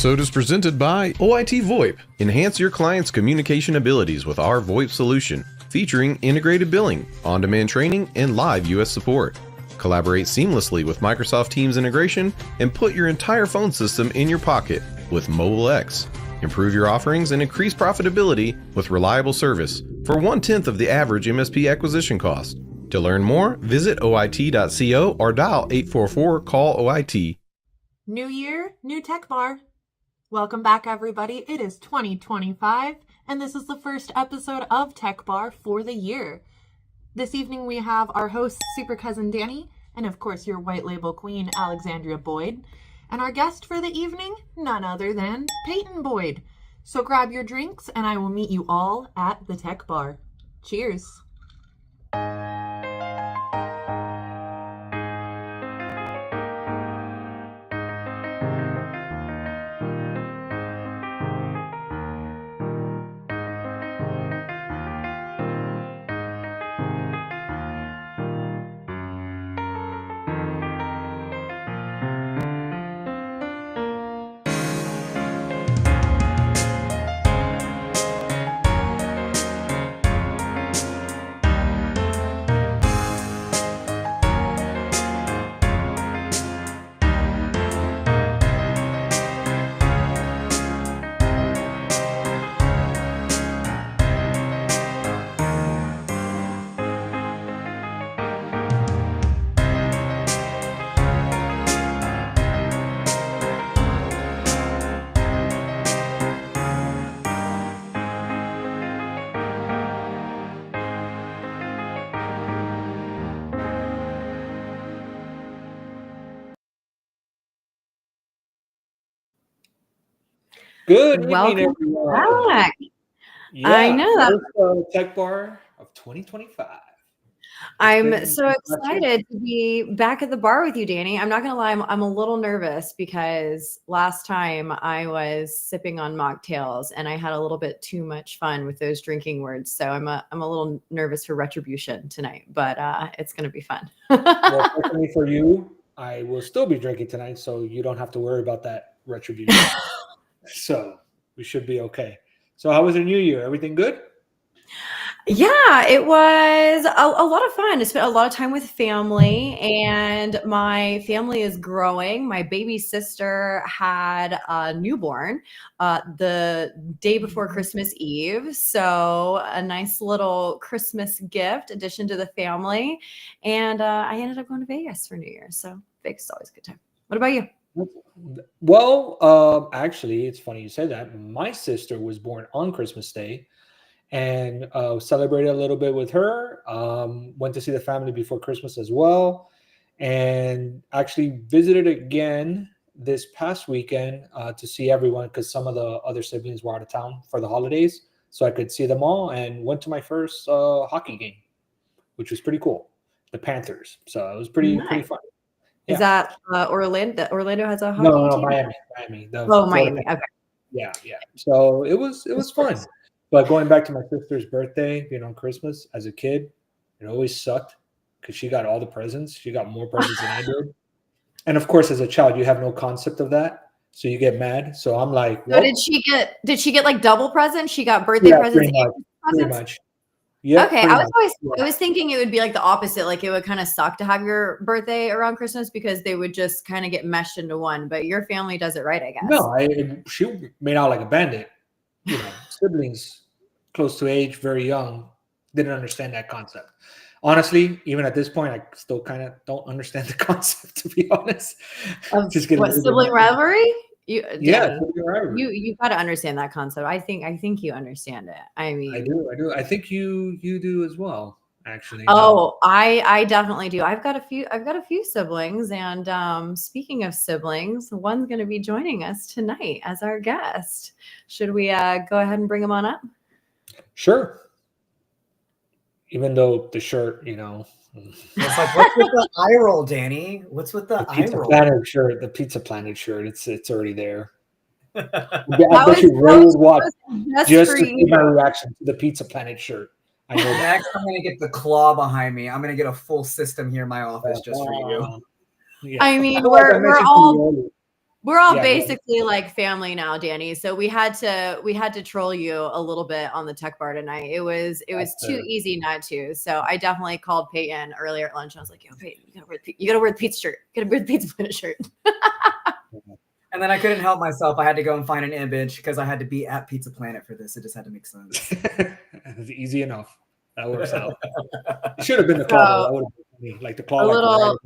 episode is presented by OIT VoIP. Enhance your client's communication abilities with our VoIP solution, featuring integrated billing, on-demand training, and live US support. Collaborate seamlessly with Microsoft Teams integration and put your entire phone system in your pocket with Mobile X. Improve your offerings and increase profitability with reliable service for 1/10 of the average MSP acquisition cost. To learn more, visit oit.co or dial 844-CALL-OIT. New year, new tech bar. Welcome back, everybody. It is 2025, and this is the first episode of Tech Bar for the year. This evening, we have our host, Super Cousin Danny, and of course, your white label queen, Alexandria Boyd. And our guest for the evening, none other than Peyton Boyd. So grab your drinks, and I will meet you all at the Tech Bar. Cheers. Good Welcome evening, everyone. back. Yeah, I know that. first Tech Bar of 2025. I'm so excited to be back at the bar with you, Danny. I'm not gonna lie, I'm a little nervous because last time I was sipping on mocktails and I had a little bit too much fun with those drinking words. So I'm a little nervous for retribution tonight, but it's gonna be fun. Well, fortunately for you, I will still be drinking tonight, so you don't have to worry about that retribution. So we should be okay. So how was your new year? Everything good? Yeah, it was a lot of fun. I spent a lot of time with family, and my family is growing. My baby sister had a newborn the day before Christmas Eve. So a nice little Christmas gift addition to the family. And I ended up going to Vegas for New Year's. So Vegas is always a good time. What about you? Well, actually, it's funny you say that. My sister was born on Christmas Day, and celebrated a little bit with her. Went to see the family before Christmas as well, and actually visited again this past weekend to see everyone because some of the other siblings were out of town for the holidays, so I could see them all. And went to my first hockey game, which was pretty cool. The Panthers, so it was pretty fun. Is that Orlando? Orlando has a hockey No, team? Miami. Miami. Okay. Yeah. So it was fun. But going back to my sister's birthday, on Christmas as a kid, it always sucked because she got all the presents. She got more presents than I did. And of course, as a child, you have no concept of that, so you get mad. So I'm like, so did she get like double presents? She got birthday presents and pretty much. Yeah. Okay, I was thinking it would be like the opposite. Like it would kind of suck to have your birthday around Christmas because they would just kind of get meshed into one. But your family does it right, I guess. No, she made out like a bandit. Siblings close to age, very young, didn't understand that concept. Honestly, even at this point, I still kind of don't understand the concept, to be honest. Just what, sibling rivalry? You got to understand that concept. I think you understand it. I mean, I do. I think you do as well, actually. Oh, I definitely do. I've got a few siblings, and speaking of siblings, one's going to be joining us tonight as our guest. Should we go ahead and bring him on up? Sure. Even though the shirt, It's like, what's with the eye roll, Danny? What's with the eye roll? Planet shirt, the Pizza Planet shirt. It's already there. I bet you Ray would watch just to see my reaction to the Pizza Planet shirt. I know that. Next, I'm going to get the claw behind me. I'm going to get a full system here in my office just for you. Yeah. I mean, we're all We're all Yeah, basically like family now, Danny. So we had to troll you a little bit on the tech bar tonight. It was too easy not to. So I definitely called Peyton earlier at lunch. I was like, "Yo, Peyton, you gotta wear the pizza shirt. You gotta wear the Pizza Planet shirt." And then I couldn't help myself. I had to go and find an image because I had to be at Pizza Planet for this. It just had to make sense. It's easy enough. That works out. It should have been the claw. That would have been me. Like the claw. A little.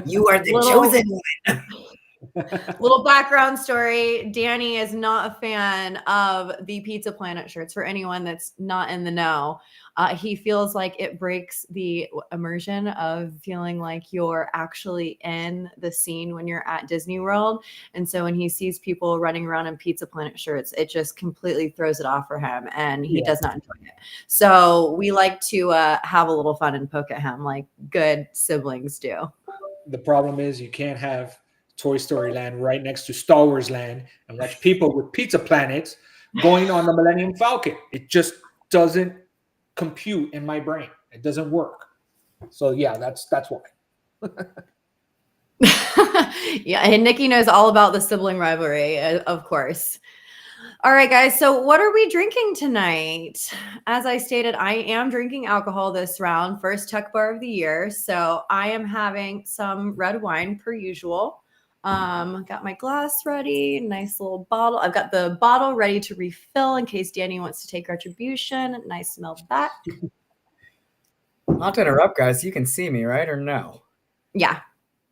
You are the chosen one. Little background story. Danny is not a fan of the Pizza Planet shirts. For anyone that's not in the know, he feels like it breaks the immersion of feeling like you're actually in the scene when you're at Disney World. And so when he sees people running around in Pizza Planet shirts, it just completely throws it off for him, and he does not enjoy it. So we like to have a little fun and poke at him like good siblings do. The problem is you can't have Toy Story Land right next to Star Wars Land and watch people with Pizza Planets going on the Millennium Falcon. It just doesn't compute in my brain. It doesn't work. So yeah, that's why. Yeah, and Nikki knows all about the sibling rivalry, of course. All right, guys. So what are we drinking tonight? As I stated, I am drinking alcohol this round, first tech bar of the year. So I am having some red wine per usual. Got my glass ready, nice little bottle. I've got the bottle ready to refill in case Danny wants to take retribution. Nice smell of that. Not to interrupt, guys. You can see me, right? Or no? Yeah.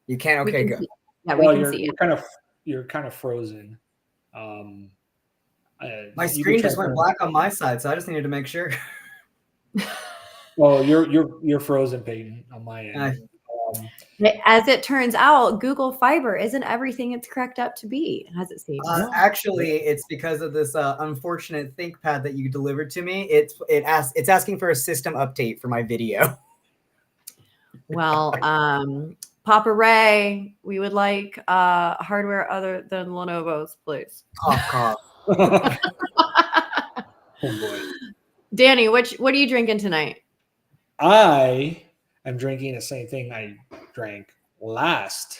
You can? Okay, good. Yeah, Well, we can see it. You're kind of frozen. My screen just went black on my side, so I just needed to make sure. Well, you're frozen, Peyton, on my end. As it turns out, Google Fiber isn't everything it's cracked up to be, as it seems. Actually, it's because of this unfortunate ThinkPad that you delivered to me. It's asking for a system update for my video. Well, Papa Ray, we would like hardware other than Lenovo's, please. Cough. Oh boy. Danny, what are you drinking tonight? I am drinking the same thing I drank last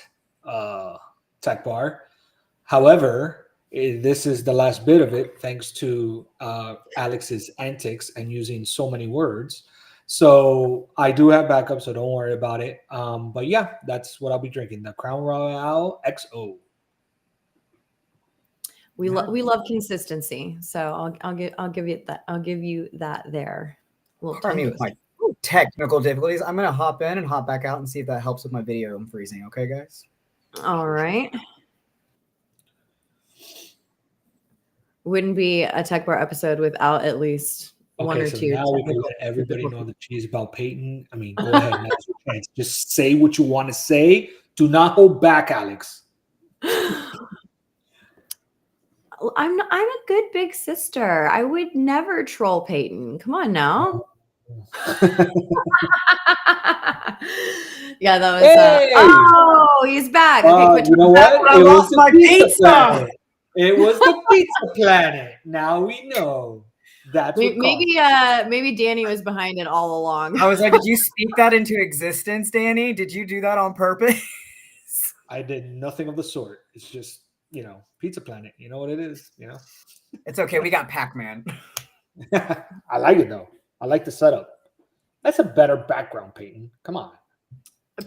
tech bar. However, this is the last bit of it, thanks to Alex's antics and using so many words. So I do have backup, so don't worry about it. But yeah, that's what I'll be drinking: the Crown Royal XO. We love consistency, so I'll give you that. I'll give you that there. Pardon me with my technical difficulties. I'm gonna hop in and hop back out and see if that helps with my video. I'm freezing. Okay, guys. All right. Wouldn't be a tech bar episode without at least one or two. Now we can let everybody know the cheese about Peyton. I mean, go ahead, now's your chance. Just say what you want to say. Do not hold back, Alex. I'm a good big sister. I would never troll Peyton. Come on now. Yeah, that was. Hey! Oh, he's back. Okay, you know what? I lost my pizza. It was the Pizza Planet. Now we know. That's maybe Danny was behind it all along. I was like, did you speak that into existence, Danny? Did you do that on purpose? I did nothing of the sort. It's just, Pizza Planet. You know what it is, It's okay. We got Pac-Man. I like it, though. I like the setup. That's a better background, Peyton. Come on.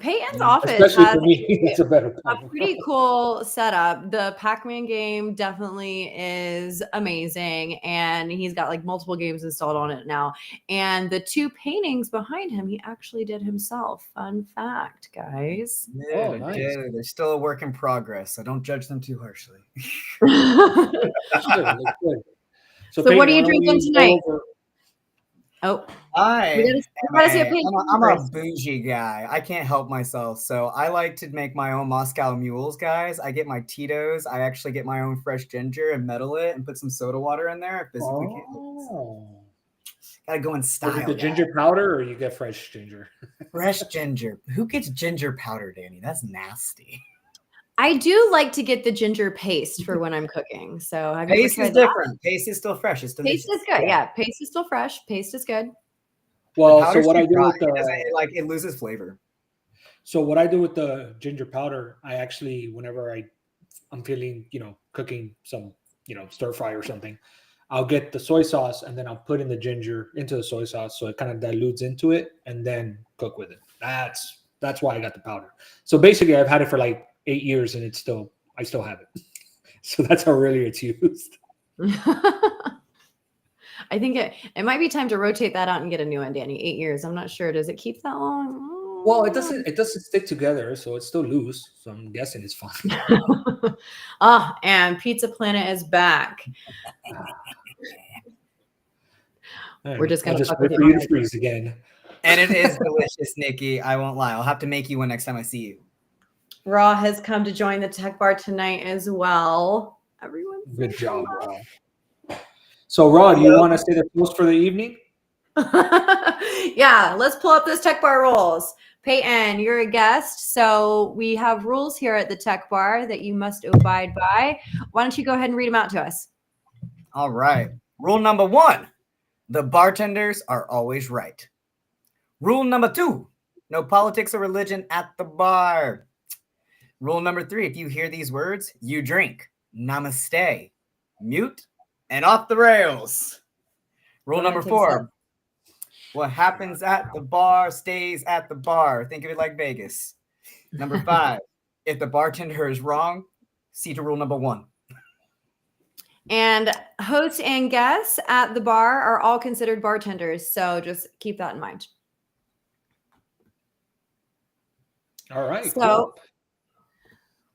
Peyton's office Especially has for me, it's a better a pretty cool setup. The Pac-Man game definitely is amazing, and he's got like multiple games installed on it now. And the two paintings behind him, he actually did himself. Fun fact, guys. Yeah, nice. They're still a work in progress, so don't judge them too harshly. That's good. So what are you drinking tonight? Oh, I'm a bougie guy. I can't help myself. So I like to make my own Moscow mules, guys. I get my Tito's. I actually get my own fresh ginger and metal it and put some soda water in there. I physically can't. Gotta go in style. Is it the ginger powder or you get fresh ginger? Fresh ginger. Who gets ginger powder, Danny? That's nasty. I do like to get the ginger paste for when I'm cooking. So paste is different. Paste is still fresh. It's delicious. Paste is good. Yeah, paste is still fresh. Paste is good. Well, so what I do with it loses flavor. So what I do with the ginger powder, I actually, whenever I'm feeling, cooking some, stir fry or something, I'll get the soy sauce and then I'll put in the ginger into the soy sauce so it kind of dilutes into it and then cook with it. That's why I got the powder. So basically, I've had it for like 8 years and I still have it. So that's how really it's used. I think it might be time to rotate that out and get a new one, Danny. 8 years. I'm not sure. Does it keep that long? Well, it doesn't stick together, so it's still loose. So I'm guessing it's fine. And Pizza Planet is back. We're just gonna wait for you to freeze again. And it is delicious, Nikki. I won't lie. I'll have to make you one next time I see you. Raw has come to join the Tech Bar tonight as well. Everyone, good job, Raw. So, Raw, do you want to say the toast for the evening? Yeah, let's pull up those Tech Bar rules. Peyton, you're a guest, so we have rules here at the Tech Bar that you must abide by. Why don't you go ahead and read them out to us? All right. Rule number 1, the bartenders are always right. Rule number 2, no politics or religion at the bar. Rule number 3, if you hear these words, you drink. Namaste. Mute and off the rails. Rule number 4, what happens at the bar stays at the bar. Think of it like Vegas. Number 5, if the bartender is wrong, see to rule number 1. And hosts and guests at the bar are all considered bartenders, so just keep that in mind. All right. So cool.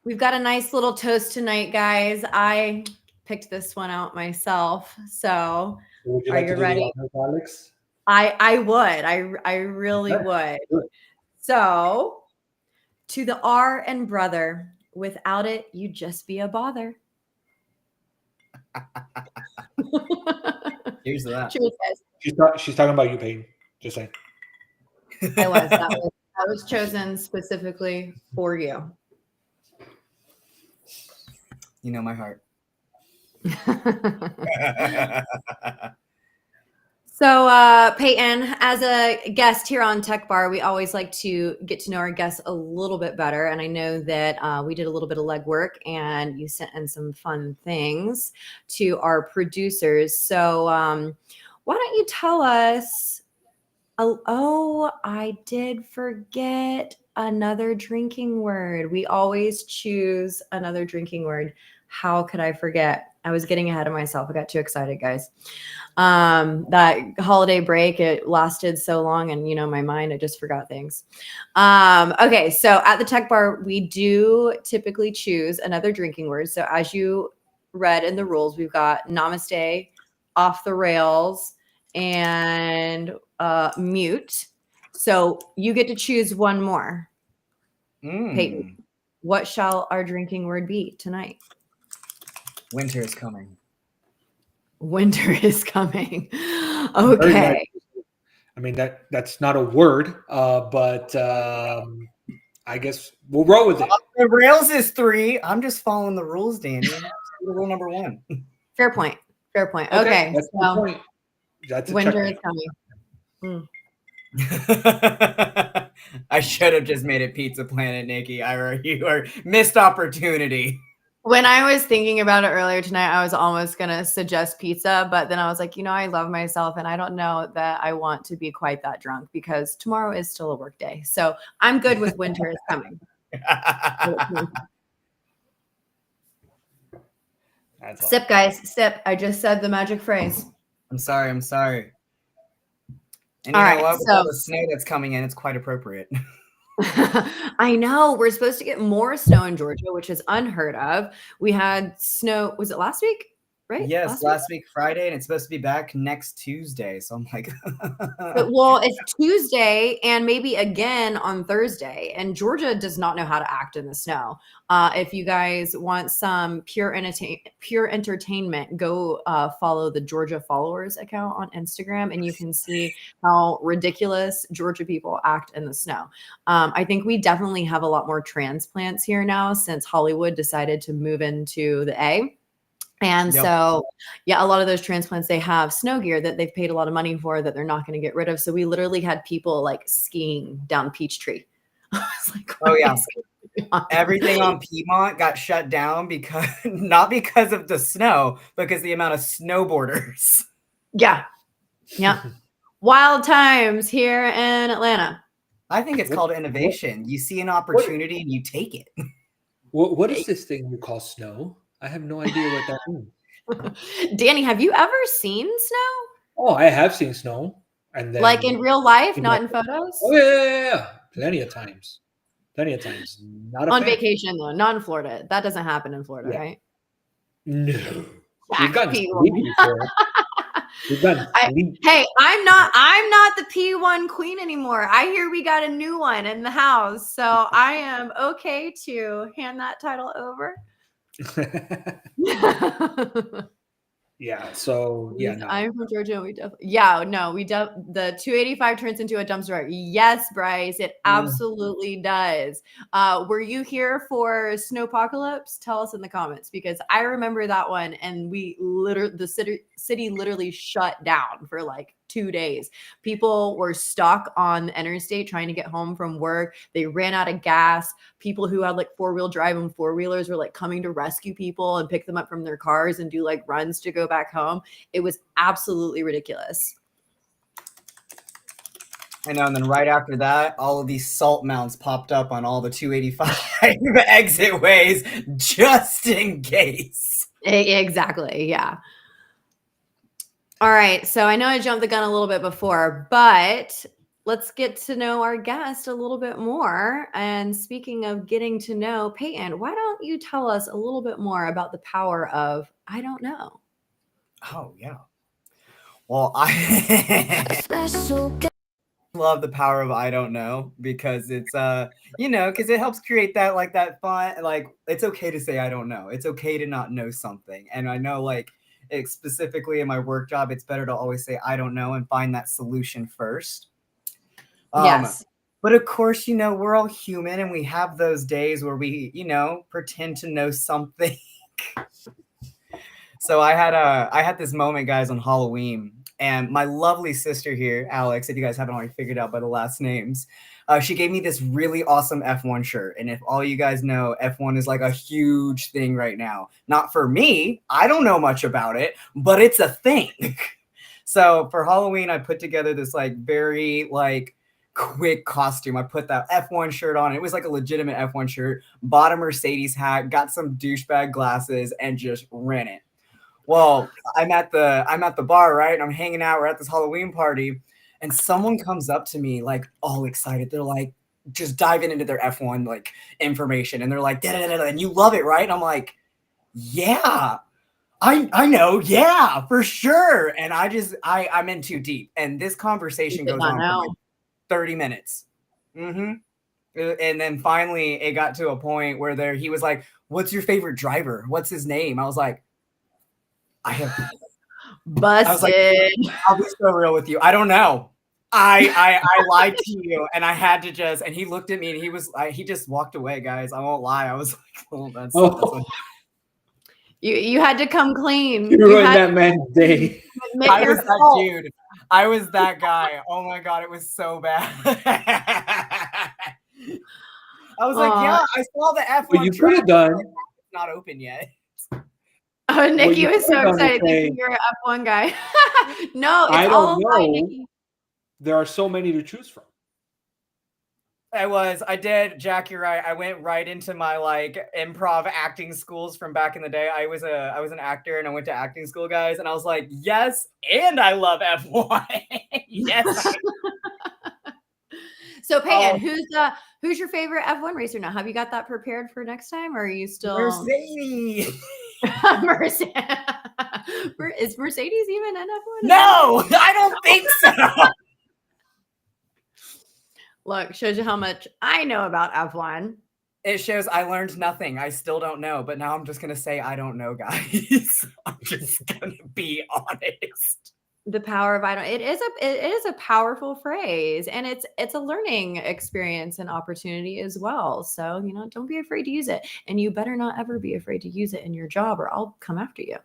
We've got a nice little toast tonight, guys. I picked this one out myself. So are you ready? Alex? I would. I really would. Good. So, to the R and brother, without it, you'd just be a bother. Here's that. Cheers, guys. She's talking about you, Peyton. Just saying. I was. That was chosen specifically for you. You know my heart. So, Peyton, as a guest here on Tech Bar, we always like to get to know our guests a little bit better. And I know that we did a little bit of legwork and you sent in some fun things to our producers. So why don't you tell us, oh, I did forget another drinking word. We always choose another drinking word. How could I forget? I was getting ahead of myself. I got too excited, guys. That holiday break, it lasted so long and, my mind, I just forgot things. Okay. So at the Tech Bar, we do typically choose another drinking word. So as you read in the rules, we've got namaste, off the rails, and mute. So you get to choose one more. Peyton, what shall our drinking word be tonight? Winter is coming. Winter is coming. Okay. I mean, that's not a word, but I guess we'll roll with it. The rails is 3. I'm just following the rules, Danny. Rule number 1. Fair point. Okay. That's so point. That's winter is coming. I should have just made it Pizza Planet, Nikki. You are missed opportunity. When I was thinking about it earlier tonight, I was almost going to suggest pizza, but then I was like, I love myself and I don't know that I want to be quite that drunk because tomorrow is still a work day. So I'm good with winter is coming. Sip, guys, sip. I just said the magic phrase. I'm sorry. And you All know right, what? With all the snow that's coming in, it's quite appropriate. I know. We're supposed to get more snow in Georgia, which is unheard of. We had snow. Was it last week? Right? Yes, last week Friday, and it's supposed to be back next Tuesday. So I'm like, well, it's Tuesday and maybe again on Thursday. And Georgia does not know how to act in the snow. If you guys want some pure entertainment, go follow the Georgia Followers account on Instagram, and you can see how ridiculous Georgia people act in the snow. I think we definitely have a lot more transplants here now since Hollywood decided to move into the A. And so, a lot of those transplants, they have snow gear that they've paid a lot of money for that they're not going to get rid of. So we literally had people like skiing down Peachtree. Oh yeah. Everything on Piedmont got shut down because not because of the snow, because the amount of snowboarders. Yeah. Wild times here in Atlanta. I think it's called innovation. You see an opportunity and you take it. What is this thing you call snow? I have no idea what that means. Danny, have you ever seen snow? Oh, I have seen snow. And then Like in real life, not in photos? Oh, yeah. Plenty of times. Not on vacation, though, not in Florida. That doesn't happen in Florida, right? No. We've gotten before. Hey, I'm not the P1 queen anymore. I hear we got a new one in the house. So I am okay to hand that title over. Yeah. So yeah, no. I'm from Georgia. We the 285 turns into a dumpster. Yes, Bryce, it absolutely does. Were you here for Snowpocalypse? Tell us in the comments, because I remember that one, and the city literally shut down for like 2 days. People were stuck on the interstate trying to get home from work. They ran out of gas. People who had like 4-wheel drive and 4-wheelers were like coming to rescue people and pick them up from their cars and do like runs to go back home. It was absolutely ridiculous. I know, and then right after that, all of these salt mounts popped up on all the 285 exit ways just in case. Exactly, yeah. All right, so I know I jumped the gun a little bit before, but let's get to know our guest a little bit more. And speaking of getting to know, Peyton, why don't you tell us a little bit more about the power of I don't know? Oh, yeah. Well, I love the power of I don't know, because it's because it helps create that fun, like it's okay to say I don't know. It's okay to not know something. And I know, like, specifically in my work job, it's better to always say I don't know and find that solution first. Yes. But of course, we're all human, and we have those days where we, pretend to know something. So I had this moment, guys, on Halloween, and my lovely sister here, Alex, if you guys haven't already figured out by the last names, she gave me this really awesome F1 shirt. And if all you guys know, F1 is like a huge thing right now. Not for me. I don't know much about it, but it's a thing. So for Halloween, I put together this like very like quick costume. I put that F1 shirt on. It was like a legitimate F1 shirt, bought a Mercedes hat, got some douchebag glasses, and just ran it. Well, I'm at the bar, right? And I'm hanging out. We're at this Halloween party, and someone comes up to me like all excited. They're like just diving into their F1 like information, and they're like, da-da-da-da, and you love it, right? And I'm like, yeah, I know, yeah, for sure. And I'm in too deep, and this conversation goes on for like 30 minutes. And then finally, it got to a point where he was like, "What's your favorite driver? What's his name?" I was like, I have busted. I was like, I'll be so real with you. I don't know. I lied to you, and I had to just. And he looked at me, and he just walked away, guys. I won't lie. I was like, oh, that's you had to come clean. You ruined that man's day. I was that dude. I was that guy. Oh my god, it was so bad. I was like, yeah, I saw the F1. Well, you could have done. It's not open yet. Oh, Nikki was so excited thinking you're an F1 guy. No, it's all by Nikki. There are so many to choose from. I did, Jack, you're right. I went right into my like improv acting schools from back in the day. I was an actor, and I went to acting school, guys, and I was like, yes, and I love F1. Yes. So Peyton, who's your favorite F1 racer now? Have you got that prepared for next time, or are you still Mercedes? Is Mercedes even in F1? No, I don't think so. Look, shows you how much I know about F1. It shows I learned nothing. I still don't know, but now I'm just gonna say I don't know, guys. I'm just gonna be honest. The power of I don't. It is a powerful phrase, and it's a learning experience and opportunity as well. So don't be afraid to use it, and you better not ever be afraid to use it in your job, or I'll come after you.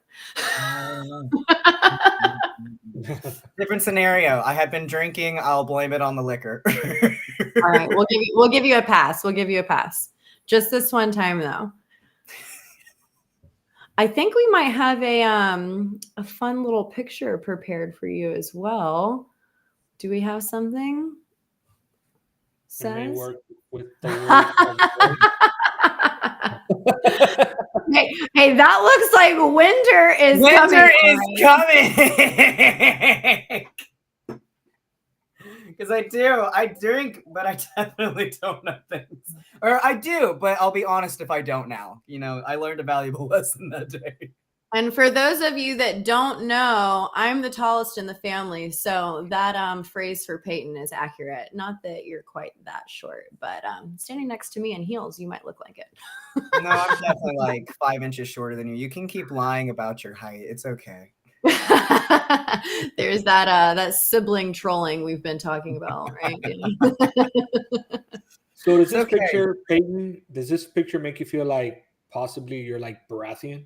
Different scenario. I have been drinking. I'll blame it on the liquor. All right, we'll give you a pass. We'll give you a pass. Just this one time, though. I think we might have a fun little picture prepared for you as well. Do we have something? May work with the hey, that looks like winter is coming. Because I drink, but I definitely don't know things. Or I do, but I'll be honest if I don't now. I learned a valuable lesson that day. And for those of you that don't know, I'm the tallest in the family, so that phrase for Peyton is accurate. Not that you're quite that short, but standing next to me in heels, you might look like it. No, I'm definitely like 5 inches shorter than you. You can keep lying about your height. It's okay. There's that sibling trolling we've been talking about, right? So does this picture, Peyton? Does this picture make you feel like possibly you're like Baratheon?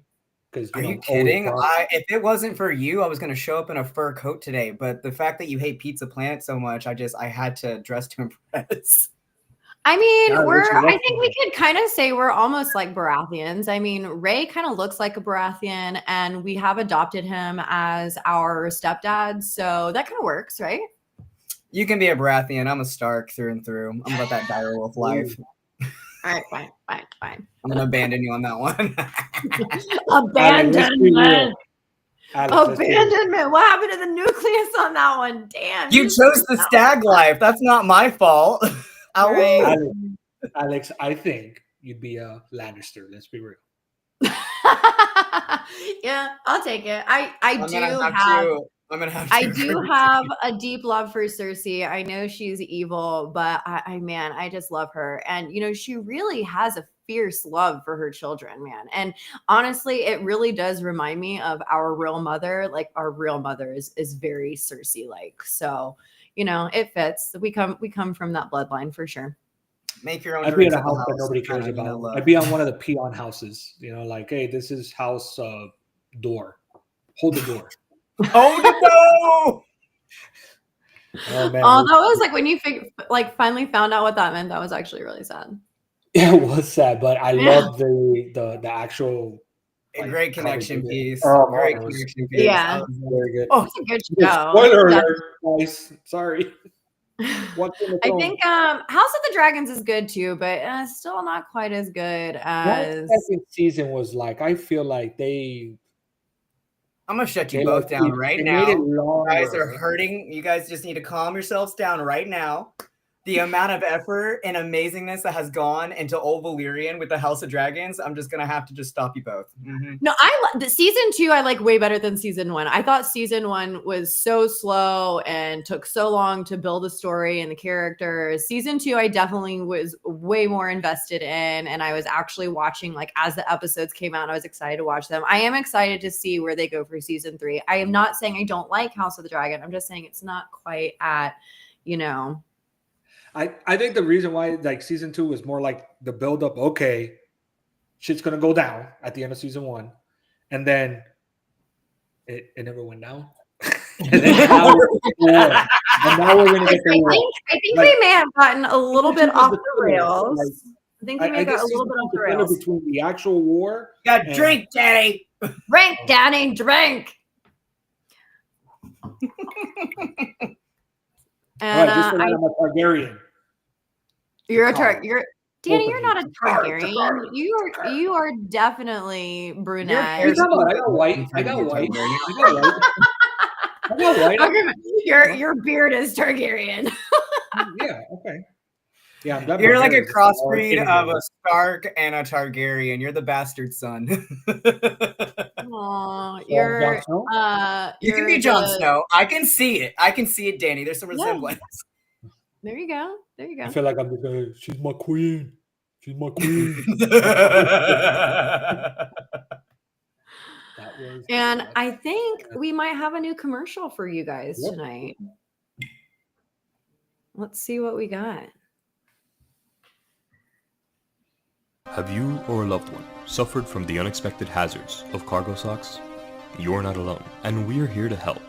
Are you kidding? If it wasn't for you, I was going to show up in a fur coat today. But the fact that you hate Pizza Planet so much, I had to dress to impress. I mean, I think we could kind of say we're almost like Baratheons. I mean, Ray kind of looks like a Baratheon, and we have adopted him as our stepdad. So that kind of works, right? You can be a Baratheon. I'm a Stark through and through. I'm about that direwolf life. All right, fine. I'm going to abandon you on that one. Abandonment. Abandonment. What happened to the nucleus on that one? Damn. You chose the stag life. That's not my fault. Right. Alex, I think you'd be a Lannister. Let's be real. Yeah, I'll take it. I do have a deep love for Cersei. I know she's evil, but I just love her. And, she really has a fierce love for her children, man. And honestly, it really does remind me of our real mother. Like, our real mother is very Cersei-like. So, it fits. We come from that bloodline for sure. Make your own. I'd be in a house that nobody cares about. I'd be on one of the peon houses, like, hey, this is house door. Hold the door. Oh no! Oh man! Oh, that was like when you finally found out what that meant. That was actually really sad. Yeah, it was sad, but I love the actual. Great connection piece. Great connection piece. Yeah, very good. Oh, it's a good show. Spoiler alert, guys. Sorry. I think House of the Dragons is good too, but still not quite as good as. That second season was like. I feel like I'm gonna shut you both down right now. You guys are hurting. You guys just need to calm yourselves down right now. The amount of effort and amazingness that has gone into Old Valyrian with the House of Dragons, I'm just gonna have to just stop you both. Mm-hmm. No, the season 2 I like way better than season 1. I thought season 1 was so slow and took so long to build a story and the characters. Season 2 I definitely was way more invested in, and I was actually watching as the episodes came out. I was excited to watch them. I am excited to see where they go for season 3. I am not saying I don't like House of the Dragon. I'm just saying it's not quite at, I think the reason why season 2 was more like the build up. Okay, shit's gonna go down at the end of season 1, and then it never went down. And then now we're gonna get the war. I think we may have gotten a little bit off the rails. I think we may have got a little bit off the rails between the actual war. Yeah, drink, Daddy. Drink, Daddy, drink. And I'm a Targaryen. You're Danny. You're not a Targaryen. You are definitely brunette. I got white. Your beard is Targaryen. Yeah. Okay. Yeah, you're like a crossbreed of a Stark and a Targaryen. You're the bastard son. Oh, you can be Jon Snow. I can see it, Danny. There's some resemblance. There you go. I feel like I'm just gonna. She's my queen. That was And I think we might have a new commercial for you guys Yep. tonight. Let's see what we got. Have you or a loved one suffered from the unexpected hazards of cargo socks? You're not alone, and we're here to help.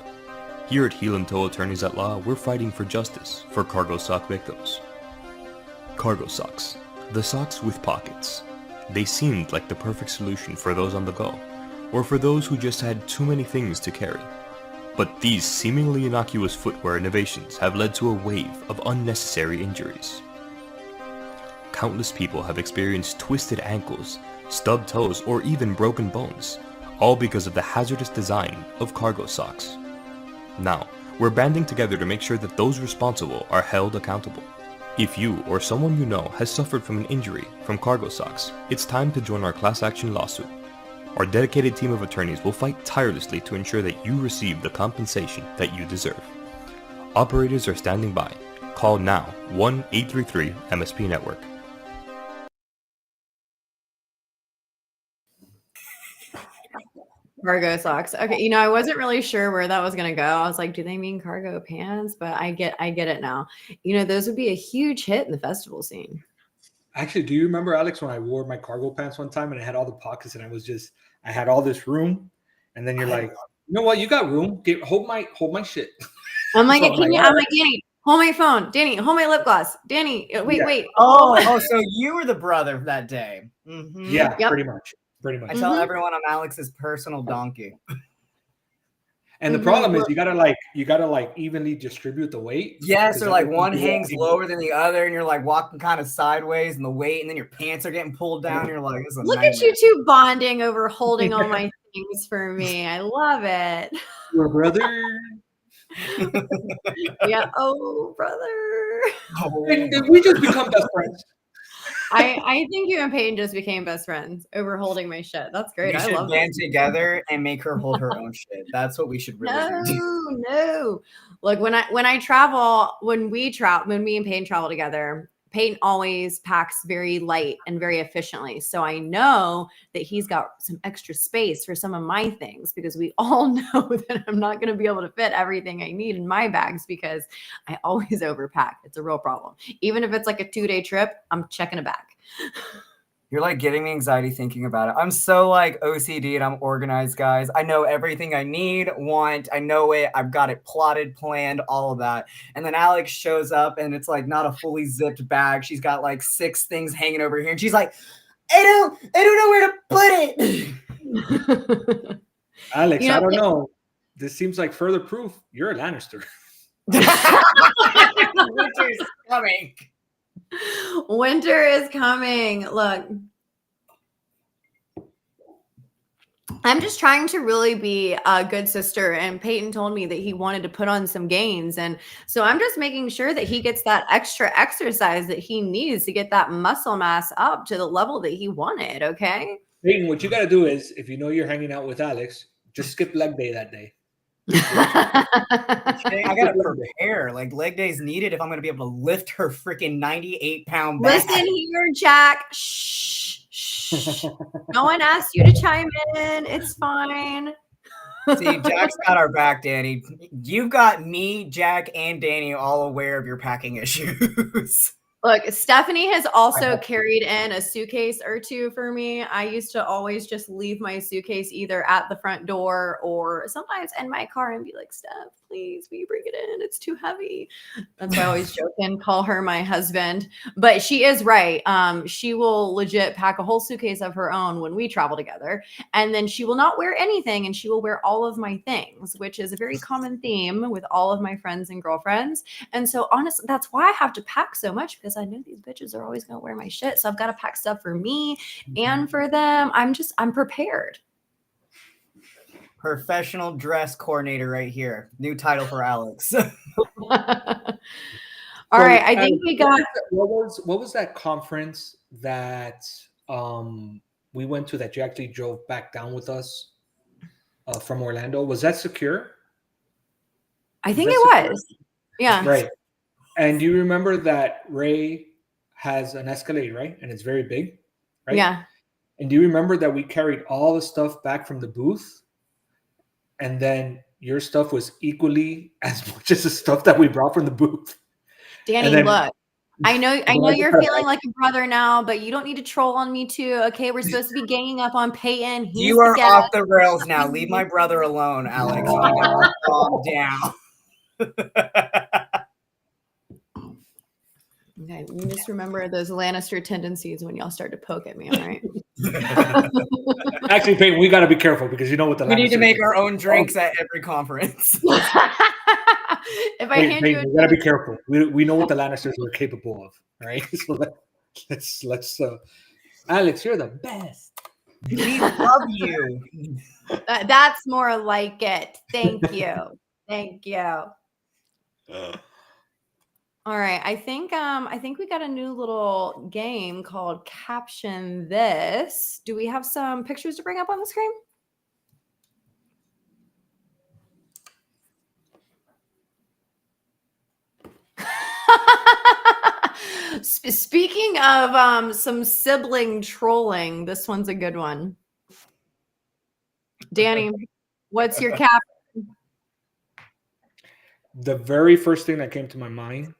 Here at Heel and Toe Attorneys at Law, we're fighting for justice for cargo sock victims. Cargo socks, the socks with pockets. They seemed like the perfect solution for those on the go, or for those who just had too many things to carry. But these seemingly innocuous footwear innovations have led to a wave of unnecessary injuries. Countless people have experienced twisted ankles, stubbed toes, or even broken bones, all because of the hazardous design of cargo socks. Now, we're banding together to make sure that those responsible are held accountable. If you or someone you know has suffered from an injury from cargo socks, it's time to join our class action lawsuit. Our dedicated team of attorneys will fight tirelessly to ensure that you receive the compensation that you deserve. Operators are standing by. Call now 1-833-MSP-NETWORK. Cargo socks. Okay, I wasn't really sure where that was gonna go. I was like, do they mean cargo pants? But I get it now. Those would be a huge hit in the festival scene. Actually, do you remember, Alex, when I wore my cargo pants one time and I had all the pockets and I had all this room, and then you're like, you know what, you got room. Hold my shit. I'm like, I'm like, Danny, hold my phone. Danny, hold my lip gloss. Danny, wait. Oh, so you were the brother that day. Mm-hmm. Yeah, yep. Pretty much. I tell everyone I'm Alex's personal donkey. And the problem is you gotta evenly distribute the weight. Yes, or like one hangs lower than the other, and you're like walking kind of sideways in the weight, and then your pants are getting pulled down. You're like, this is a look nightmare. At you two bonding over holding all my things for me. I love it. Your brother. Yeah. Oh, brother. And we just become best friends. I think you and Peyton just became best friends over holding my shit. That's great. We should band together and make her hold her own shit. That's what we should really do. No. Look, when me and Peyton travel together, Peyton always packs very light and very efficiently. So I know that he's got some extra space for some of my things, because we all know that I'm not going to be able to fit everything I need in my bags because I always overpack. It's a real problem. Even if it's like a 2-day trip, I'm checking a bag. You're like getting me anxiety thinking about it. I'm so like OCD and I'm organized, guys. I know everything I need, want. I know it. I've got it plotted, planned, all of that. And then Alex shows up and it's like not a fully zipped bag. She's got like 6 things hanging over here. And she's like, I don't know where to put it. Alex, I don't know. This seems like further proof you're a Lannister. Winter's coming. Winter is coming. Look, I'm just trying to really be a good sister, and Peyton told me that he wanted to put on some gains, and so I'm just making sure that he gets that extra exercise that he needs to get that muscle mass up to the level that he wanted. Okay, Peyton, what you got to do is, if you know you're hanging out with Alex, just skip leg day that day. I gotta prepare. Like leg days needed if I'm gonna be able to lift her freaking 98-pound bag. Listen here, Jack. Shh. No one asked you to chime in. It's fine. See, Jack's got our back, Danny. You've got me, Jack, and Danny all aware of your packing issues. Look, Stephanie has also carried in a suitcase or two for me. I used to always just leave my suitcase either at the front door or sometimes in my car and be like, Steph, please, will you bring it in? It's too heavy. That's why I always joke and call her my husband. But she is right. She will legit pack a whole suitcase of her own when we travel together. And then she will not wear anything and she will wear all of my things, which is a very common theme with all of my friends and girlfriends. And so honestly, that's why I have to pack so much, because I know these bitches are always going to wear my shit. So I've got to pack stuff for me and for them. I'm prepared. Professional dress coordinator right here. New title for Alex. All right. I think we got. What was that conference that we went to that you actually drove back down with us from Orlando? Was that secure? I think it was. Yeah. Right. And do you remember that Ray has an Escalade, right? And it's very big, right? Yeah. And do you remember that we carried all the stuff back from the booth? and then your stuff was equally as much as the stuff that we brought from the booth. Danny, then, look, I know you're feeling like a brother now, but you don't need to troll on me too. Okay, we're supposed to be ganging up on Peyton. You are off the rails now. Leave my brother alone, Alex. You gotta calm down. Okay, you just remember those Lannister tendencies when y'all start to poke at me, all right? Actually, Peyton, we got to be careful because you know what the we Lannisters need to make our own drinks at every conference. If I hand Peyton, you we got to be careful. We know what the Lannisters are capable of, right? So let's Alex, you're the best. We love you. That's more like it. Thank you. Thank you. All right, I think we got a new little game called Caption This. Do we have some pictures to bring up on the screen? Speaking of some sibling trolling, this one's a good one. Danny, what's your caption? The very first thing that came to my mind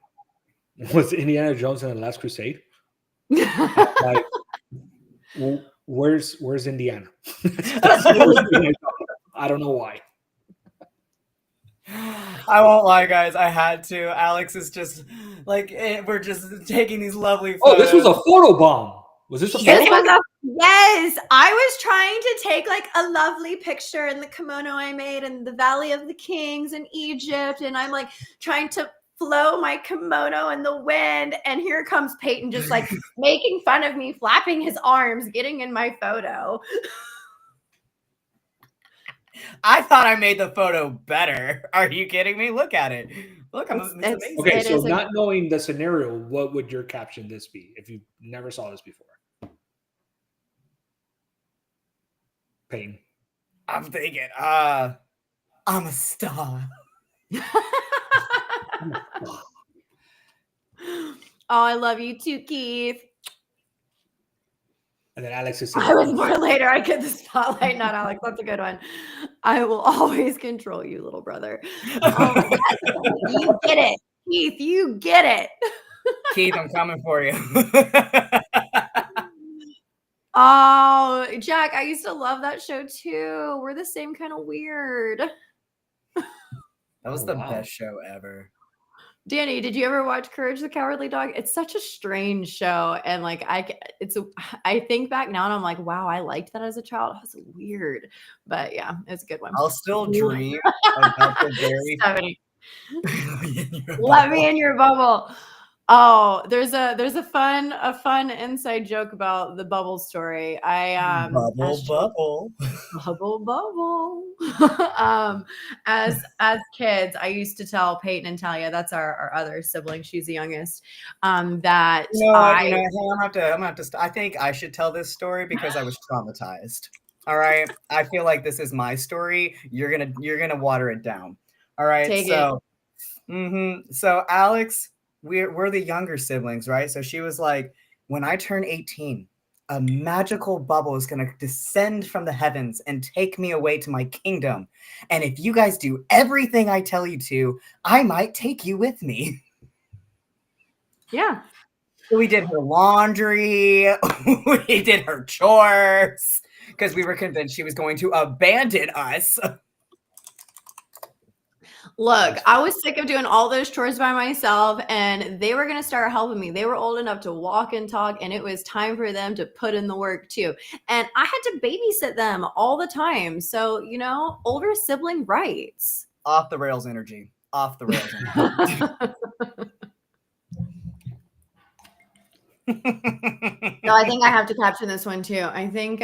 was Indiana Jones and the Last Crusade. Like, where's Indiana? I don't know why. I won't lie, guys. I had to. Alex is just like, we're just taking these lovely photos. Oh, this was a photo bomb. Was this a photo bomb? Yes, I was trying to take like a lovely picture in the kimono I made in the Valley of the Kings in Egypt, and I'm like trying to flow my kimono in the wind, and here comes Peyton just like making fun of me, flapping his arms, getting in my photo. I thought I made the photo better. Are you kidding me? Look at it. Look, it's amazing. Okay, so not knowing the scenario, what would your caption this be if you never saw this before? Peyton. I'm thinking, I'm a star. Oh, I love you too, Keith. And then Alex is saying, I was born later. I get the spotlight, not Alex. That's a good one. I will always control you, little brother. Oh, you get it. Keith, you get it. Keith, I'm coming for you. Oh, Jack, I used to love that show too. We're the same kind of weird. That was the best show ever. Danny, did you ever watch Courage the Cowardly Dog? It's such a strange show, and like I think back now and I'm like, wow, I liked that as a child. It was weird, but yeah, it's a good one. I'll still dream about the very. Let me in your bubble. Oh, there's a fun inside joke about the bubble story. Bubble. As kids, I used to tell Peyton and Talia, that's our other sibling, she's the youngest, that I'm gonna have to I think I should tell this story because I was traumatized. All right, I feel like this is my story. You're gonna water it down. All right, so Alex. We're the younger siblings, right? So she was like, when I turn 18, a magical bubble is going to descend from the heavens and take me away to my kingdom. And if you guys do everything I tell you to, I might take you with me. Yeah. So we did her laundry. We did her chores because we were convinced she was going to abandon us. Look, I was sick of doing all those chores by myself, and they were going to start helping me. They were old enough to walk and talk, and it was time for them to put in the work too. And I had to babysit them all the time. So, older sibling rights. Off the rails energy. Off the rails energy. No, I think I have to caption this one too. I think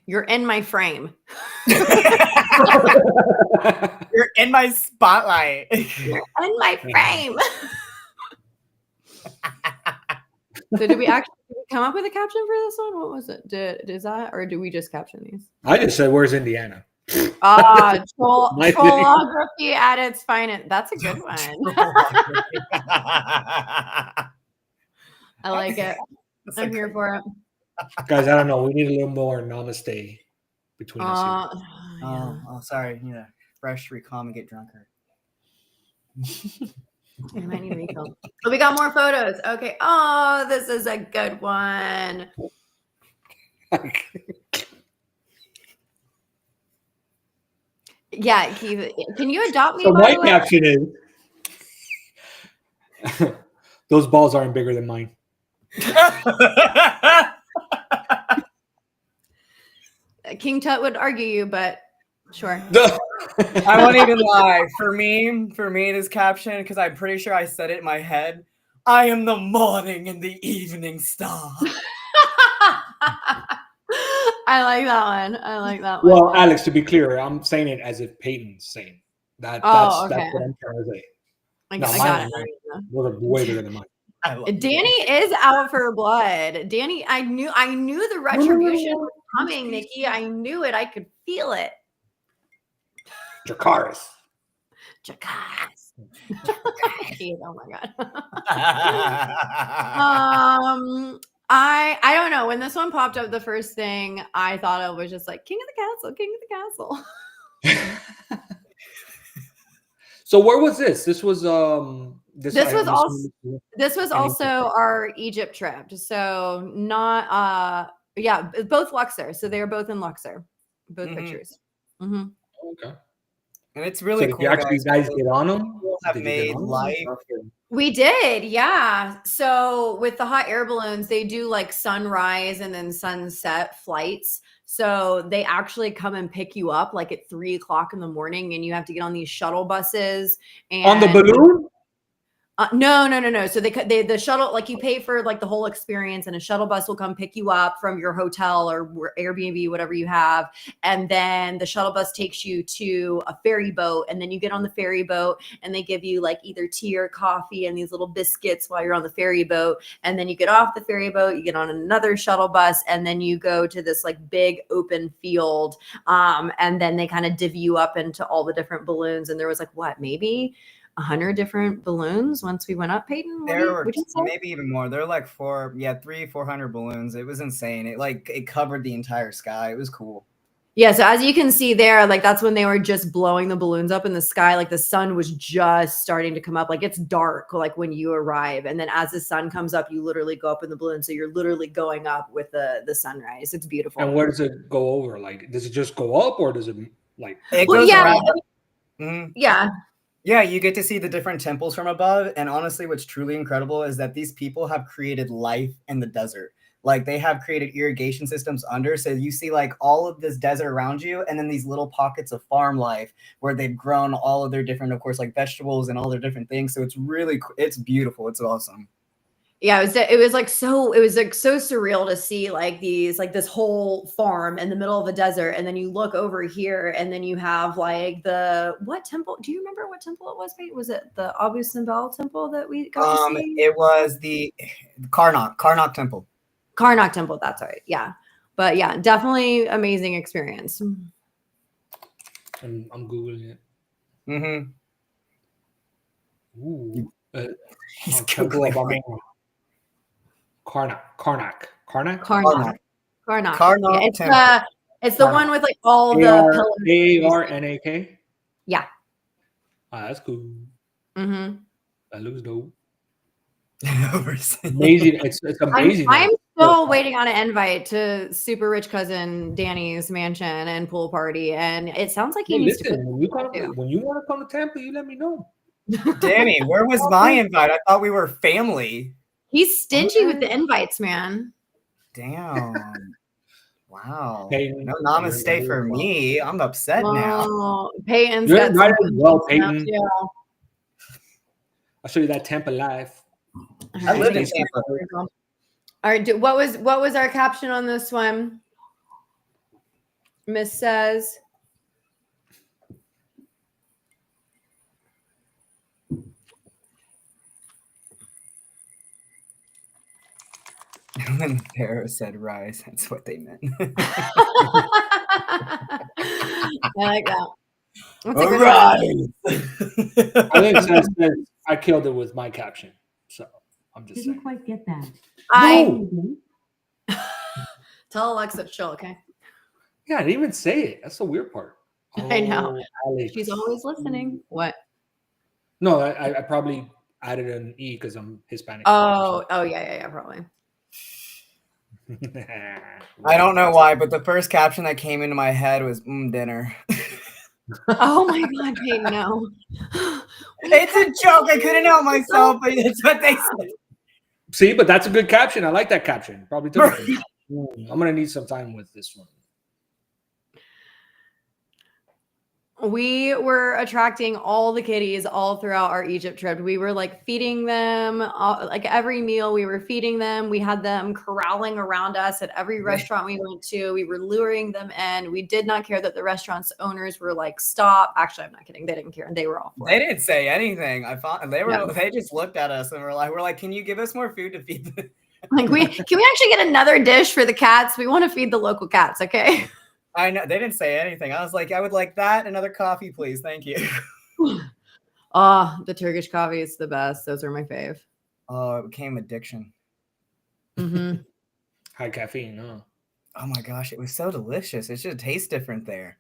you're in my frame. You're in my spotlight. You're in my frame. So did we actually come up with a caption for this one? What was it? Or do we just caption these? I just said, where's Indiana? Trollography at its finest. That's a good one. I like it. I'm here for it. Guys, I don't know. We need a little more namaste between us here. Yeah. Oh, sorry. Yeah, fresh, recalm, and get drunker. I might need a refill. Oh, we got more photos. Okay. Oh, this is a good one. Yeah, Keith, can you adopt me? So by my the way? caption is, those balls aren't bigger than mine. King Tut would argue you, but sure. I won't even lie. For me, this caption, because I'm pretty sure I said it in my head. I am the morning and the evening star. I like that one. I like that one. Well, Alex, to be clear, I'm saying it as if Peyton's saying that. That's what I'm trying to say. I No, got it. Those are way bigger than mine. Danny is out for blood. Danny, I knew the retribution was coming, Nikki. I knew it. I could feel it. Dracarys. Keith, oh my god. I don't know. When this one popped up, the first thing I thought of was just like King of the Castle. So where was this? This was this was also our Egypt trip. So not both Luxor. So they were both in Luxor. Both pictures. Mm-hmm. Okay. And it's really cool. Did you actually guys get on them? Have made life. We did, yeah. So with the hot air balloons, they do like sunrise and then sunset flights. So they actually come and pick you up like at 3 o'clock in the morning, and you have to get on these shuttle buses. And on the balloon? No. So they the shuttle, like you pay for like the whole experience, and a shuttle bus will come pick you up from your hotel or Airbnb, whatever you have. And then the shuttle bus takes you to a ferry boat, and then you get on the ferry boat and they give you like either tea or coffee and these little biscuits while you're on the ferry boat. And then you get off the ferry boat, you get on another shuttle bus, and then you go to this like big open field. And then they kind of divvy you up into all the different balloons. And there was like, maybe 100 different balloons once we went up, Peyton? There were maybe even more. There were like 400 balloons. It was insane. It covered the entire sky. It was cool. Yeah, so as you can see there, like that's when they were just blowing the balloons up in the sky. Like the sun was just starting to come up. Like it's dark, like when you arrive. And then as the sun comes up, you literally go up in the balloon. So you're literally going up with the sunrise. It's beautiful. And where does it go over? Like, does it just go up, or does it like? It goes around. Yeah. Yeah, you get to see the different temples from above. And honestly, what's truly incredible is that these people have created life in the desert. Like they have created irrigation systems under. So you see like all of this desert around you, and then these little pockets of farm life where they've grown all of their different, of course, like vegetables and all their different things. So it's beautiful. It's awesome. Yeah, it was so surreal to see like this whole farm in the middle of a desert, and then you look over here, and then you have like what temple? Do you remember what temple it was? Was it the Abu Simbel temple that we got to see? It was the Karnak temple. Karnak temple, that's right. Yeah, but yeah, definitely amazing experience. I'm googling it. Mm-hmm. Ooh, he's googling. Karnak. Yeah, it's the one with like all the pillars. ARNAK. Yeah. That's cool. Mm-hmm. That looks dope. Amazing. It's amazing. I'm still waiting on an invite to super rich cousin Danny's mansion and pool party, and it sounds like he needs to. When you want to come to Tampa, you let me know. Danny, where was my invite? I thought we were family. He's stingy with the invites, man. Damn. Wow. Peyton, no namaste for me. I'm upset now. Peyton's You're got invited as well, Peyton. Yeah. I'll show you that Tampa life. I lived in Tampa. All right. What was our caption on this one? Miss says. When Pharaoh said rise, that's what they meant. I like that. Rise! I think it says I killed it with my caption. So I'm just Didn't quite get that. Tell Alexa to chill, okay? Yeah, I didn't even say it. That's the weird part. I know. Alex. She's always listening. What? No, I probably added an E because I'm Hispanic. Oh, yeah, probably. I don't know why, but the first caption that came into my head was dinner. Oh my God, Peyton, no. It's a joke. I couldn't help myself, but it's what they said. See, but that's a good caption. I like that caption. Probably took it. I'm gonna need some time with this one. We were attracting all the kitties all throughout our Egypt trip. We were like feeding them, like every meal we were feeding them. We had them corralling around us at every restaurant we went to. We were luring them in. We did not care that the restaurant's owners were like, stop. Actually, I'm not kidding. They didn't care. And they were all for They it. didn't say anything. They just looked at us and we're like, can you give us more food to feed them? Like, can we actually get another dish for the cats? We want to feed the local cats, okay? I know they didn't say anything. I was like, I would like that, another coffee, please. Thank you. Oh, the Turkish coffee is the best. Those are my fave. Oh, it became addiction. Mm-hmm. High caffeine, huh? Oh my gosh, it was so delicious. It should taste different there.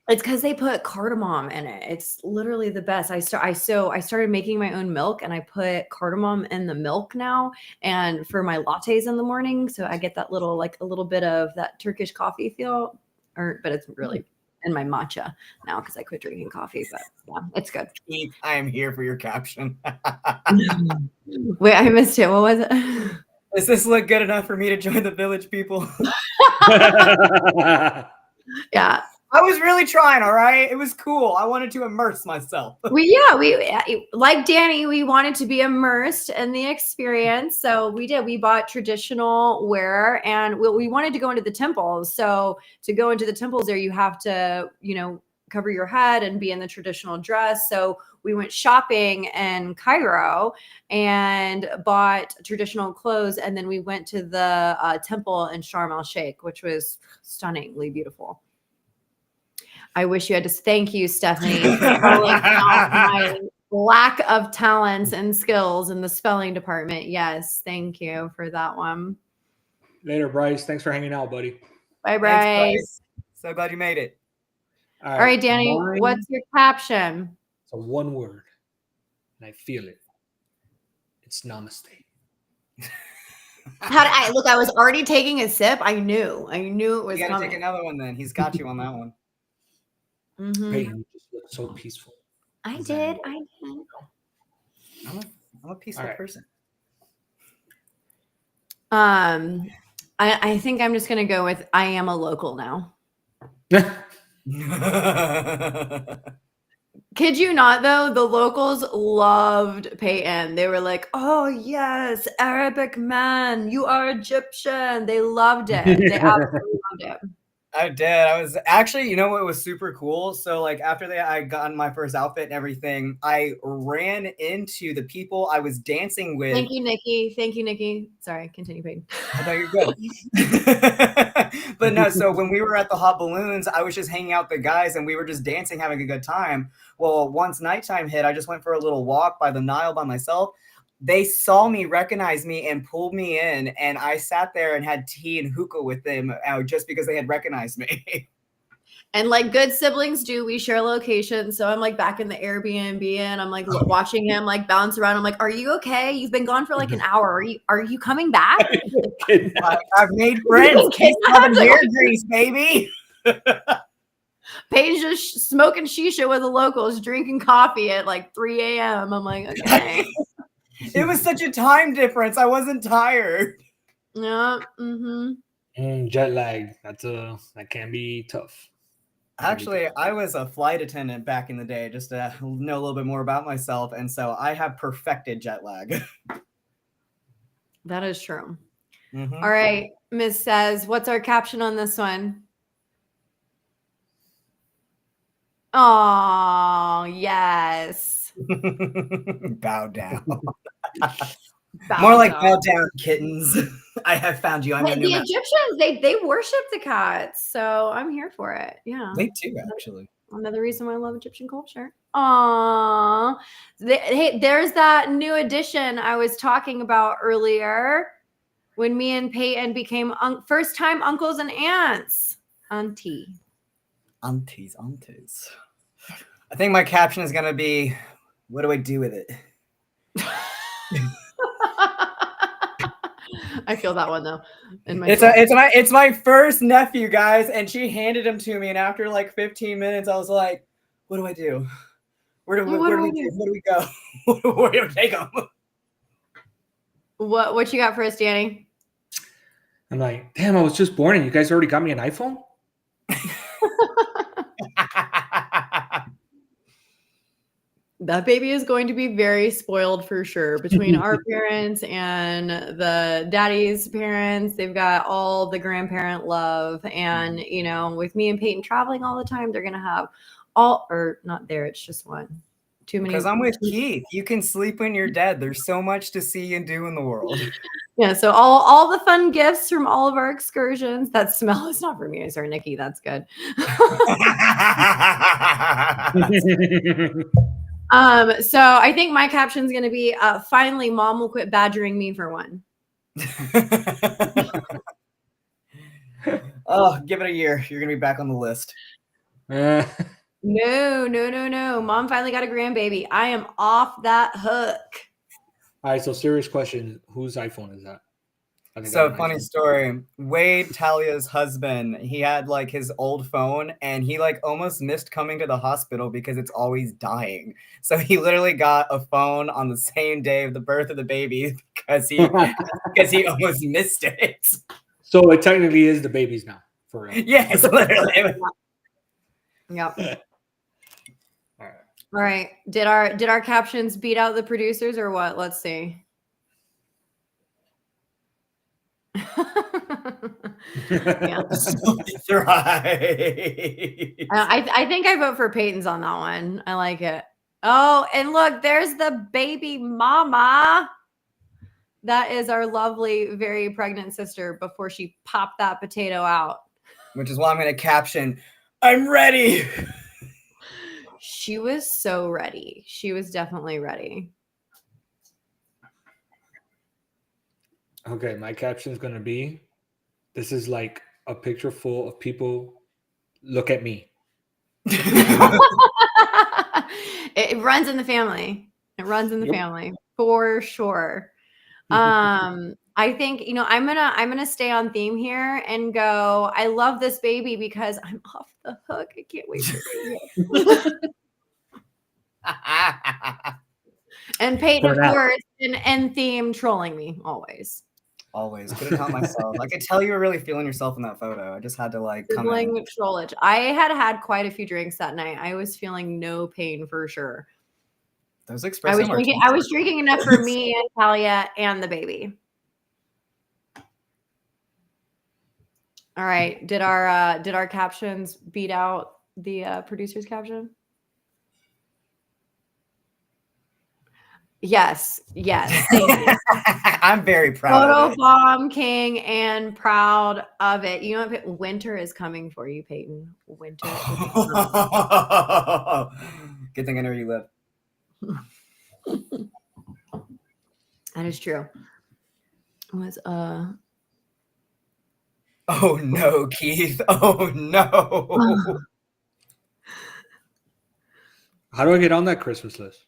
It's because they put cardamom in it. It's literally the best. I started making my own milk, and I put cardamom in the milk now, and for my lattes in the morning, so I get that a little bit of that Turkish coffee feel. But it's really in my matcha now because I quit drinking coffee. But yeah, it's good. I am here for your caption. Wait, I missed it. What was it? Does this look good enough for me to join the village people? Yeah. I was really trying, all right? It was cool. I wanted to immerse myself. We like Danny, we wanted to be immersed in the experience. So we did. We bought traditional wear, and we wanted to go into the temples. So to go into the temples there, you have to, cover your head and be in the traditional dress. So we went shopping in Cairo and bought traditional clothes. And then we went to the temple in Sharm el-Sheikh, which was stunningly beautiful. I wish you had to thank you, Stephanie, for calling out my lack of talents and skills in the spelling department. Yes, thank you for that one. Later, Bryce. Thanks for hanging out, buddy. Bye, Bryce. So glad you made it. All right, Danny, what's your caption? It's a one word, and I feel it. It's namaste. Look, I was already taking a sip. I knew it was You gotta coming. take another one then. He's got you on that one. Mm-hmm. Hey, you just look so peaceful. I did. I'm a peaceful person. I think I'm just gonna go with I am a local now. Kid you not, though, the locals loved Peyton. They were like, oh yes, Arabic man, you are Egyptian. They loved it. They absolutely loved it. I did. I was actually, what was super cool? So like after I got my first outfit and everything, I ran into the people I was dancing with. Thank you, Nikki. Sorry, continue, Peyton. I thought you're good. But no, so when we were at the Hot Balloons, I was just hanging out with the guys and we were just dancing, having a good time. Well, once nighttime hit, I just went for a little walk by the Nile by myself. They saw me, recognized me, and pulled me in, and I sat there and had tea and hookah with them just because they had recognized me. And like good siblings do, we share locations. So I'm like back in the Airbnb, and I'm like watching him like bounce around. I'm like, "Are you okay? You've been gone for like an hour. Are you coming back?" I've made friends. Keep having hair grease, baby. Paige's just smoking shisha with the locals, drinking coffee at like 3 a.m. I'm like, okay. It was such a time difference. I wasn't tired. Yeah. Mm-hmm. Jet lag. That can be tough. Actually, I was a flight attendant back in the day, just to know a little bit more about myself, and so I have perfected jet lag. That is true. Mm-hmm. All right, Miss says, what's our caption on this one? Oh, yes. Bow down. More like bow down, kittens. I have found you. I'm the Egyptians, they worship the cats, so I'm here for it. Yeah, they do actually. Another reason why I love Egyptian culture. Aww. Hey, there's that new edition I was talking about earlier when me and Peyton became first-time uncles and aunts. auntie. Aunties. I think my caption is gonna be, "What do I do with it?" I feel that one though. It's my first nephew, guys, and she handed him to me, and after like 15 minutes, I was like, "What do I do? Where do we go? Where do we take him?" What you got for us, Danny? I'm like, damn, I was just born and you guys already got me an iPhone? That baby is going to be very spoiled for sure. Between our parents and the daddy's parents, they've got all the grandparent love. And, you know, with me and Peyton traveling all the time, they're going to have not there. It's just one. Too many. Because I'm with Keith. You can sleep when you're dead. There's so much to see and do in the world. Yeah. So all the fun gifts from all of our excursions. That smell is not for me. Sorry, Nikki. That's good. So I think my caption is going to be, finally, mom will quit badgering me for one. Oh, give it a year. You're going to be back on the list. No. Mom finally got a grandbaby. I am off that hook. All right, so serious question. Whose iPhone is that? So funny story. Wade, Talia's husband, he had like his old phone and he like almost missed coming to the hospital because it's always dying. So he literally got a phone on the same day of the birth of the baby because he almost missed it. So it technically is the baby's now, for real. Yes, literally. Yep. All right. Did our captions beat out the producers or what? Let's see. Yeah. Right. I think I vote for Peyton's on that one. I like it. Oh, and look, there's the baby mama. That is our lovely, very pregnant sister before she popped that potato out. Which is why I'm going to caption, "I'm ready." She was so ready. She was definitely ready. Okay, my caption is going to be, this is like a picture full of people, look at me. It runs in the family. It runs in the family for sure. I think, you know, I'm gonna stay on theme here and go, I love this baby because I'm off the hook. I can't wait to see it. And Peyton, of course, and theme trolling me always. Always. Couldn't help myself. I could tell you were really feeling yourself in that photo. I just had to like come in. Trollage. I had quite a few drinks that night. I was feeling no pain for sure. Those I espresso was drinking enough for me and Talia and the baby. All right. Did our captions beat out the producer's caption? Yes. I'm very proud of it. Photo bomb king and proud of it. You know, winter is coming for you, Peyton. Winter. Good thing I know where you live. That is true. Oh no, Keith. Oh no. How do I get on that Christmas list?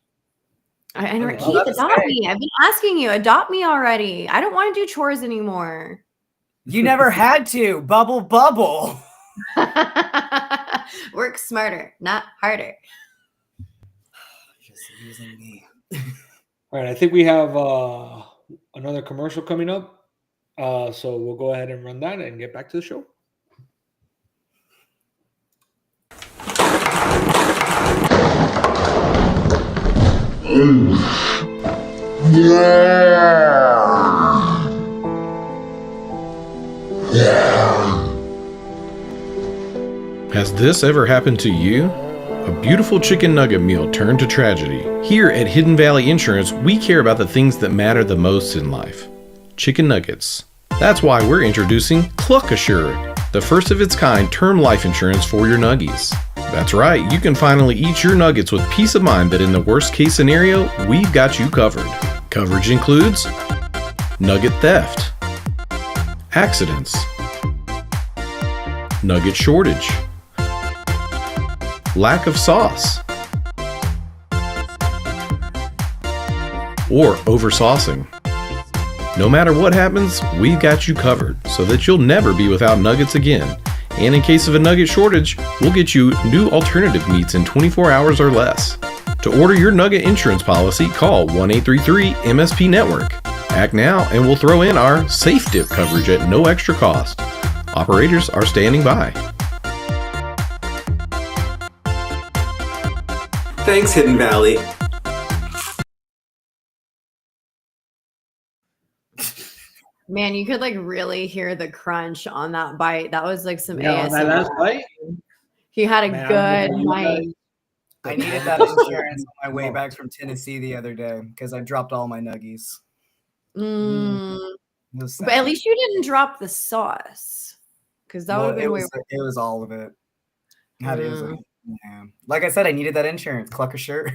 I know. Keith, adopt me. I've been asking you. Adopt me already. I don't want to do chores anymore. You never had to. Bubble. Work smarter, not harder. Just using me. All right, I think we have another commercial coming up. So we'll go ahead and run that and get back to the show. Has this ever happened to you? A beautiful chicken nugget meal turned to tragedy. Here at Hidden Valley Insurance, we care about the things that matter the most in life. Chicken nuggets. That's why we're introducing Cluck Assured, the first of its kind term life insurance for your nuggies. That's right, you can finally eat your nuggets with peace of mind that in the worst case scenario, we've got you covered. Coverage includes nugget theft, accidents, nugget shortage, lack of sauce, or oversaucing. No matter what happens, we've got you covered so that you'll never be without nuggets again. And in case of a nugget shortage, we'll get you new alternative meats in 24 hours or less. To order your nugget insurance policy, call 1-833-MSP-NETWORK. Act now and we'll throw in our safe dip coverage at no extra cost. Operators are standing by. Thanks, Hidden Valley. Man, you could like really hear the crunch on that bite. That was like some Yeah, on that ASMR. last bite. He had a Man, good bite. I needed that insurance on my way back from Tennessee the other day because I dropped all my nuggies. Mm. It was But sad. at least you didn't drop the sauce, because that would have been way. It was all of it. Yeah. Like I said, I needed that insurance. Cluck a shirt.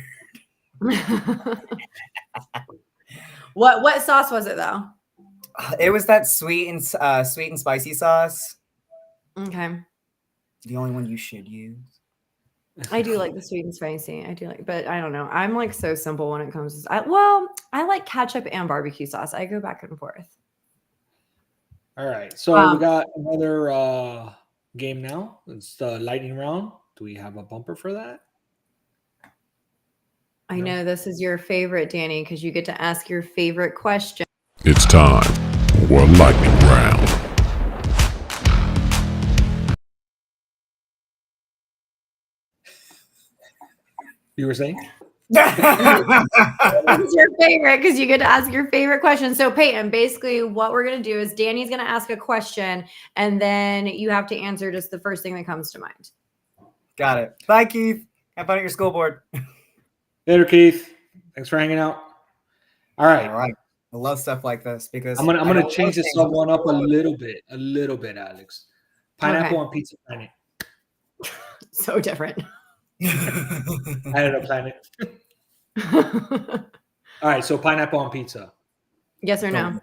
What sauce was it though? It was that sweet and spicy sauce. Okay. The only one you should use. I do like the sweet and spicy. I do like, but I don't know. I'm like so simple when it comes to. I like ketchup and barbecue sauce. I go back and forth. All right, so we got another game now. It's the lightning round. Do we have a bumper for that? I know this is your favorite, Danny, because you get to ask your favorite question. It's time for lightning round. You were saying? It's your favorite because you get to ask your favorite question. So Peyton, basically what we're going to do is Danny's going to ask a question and then you have to answer just the first thing that comes to mind. Got it. Bye, Keith. Have fun at your school board. Later, Keith. Thanks for hanging out. All right. All right. I love stuff like this because I'm gonna change this one up a little bit, Alex. Pineapple on pizza planet. So different. I had a planet. All right, so pineapple on pizza. Yes or no?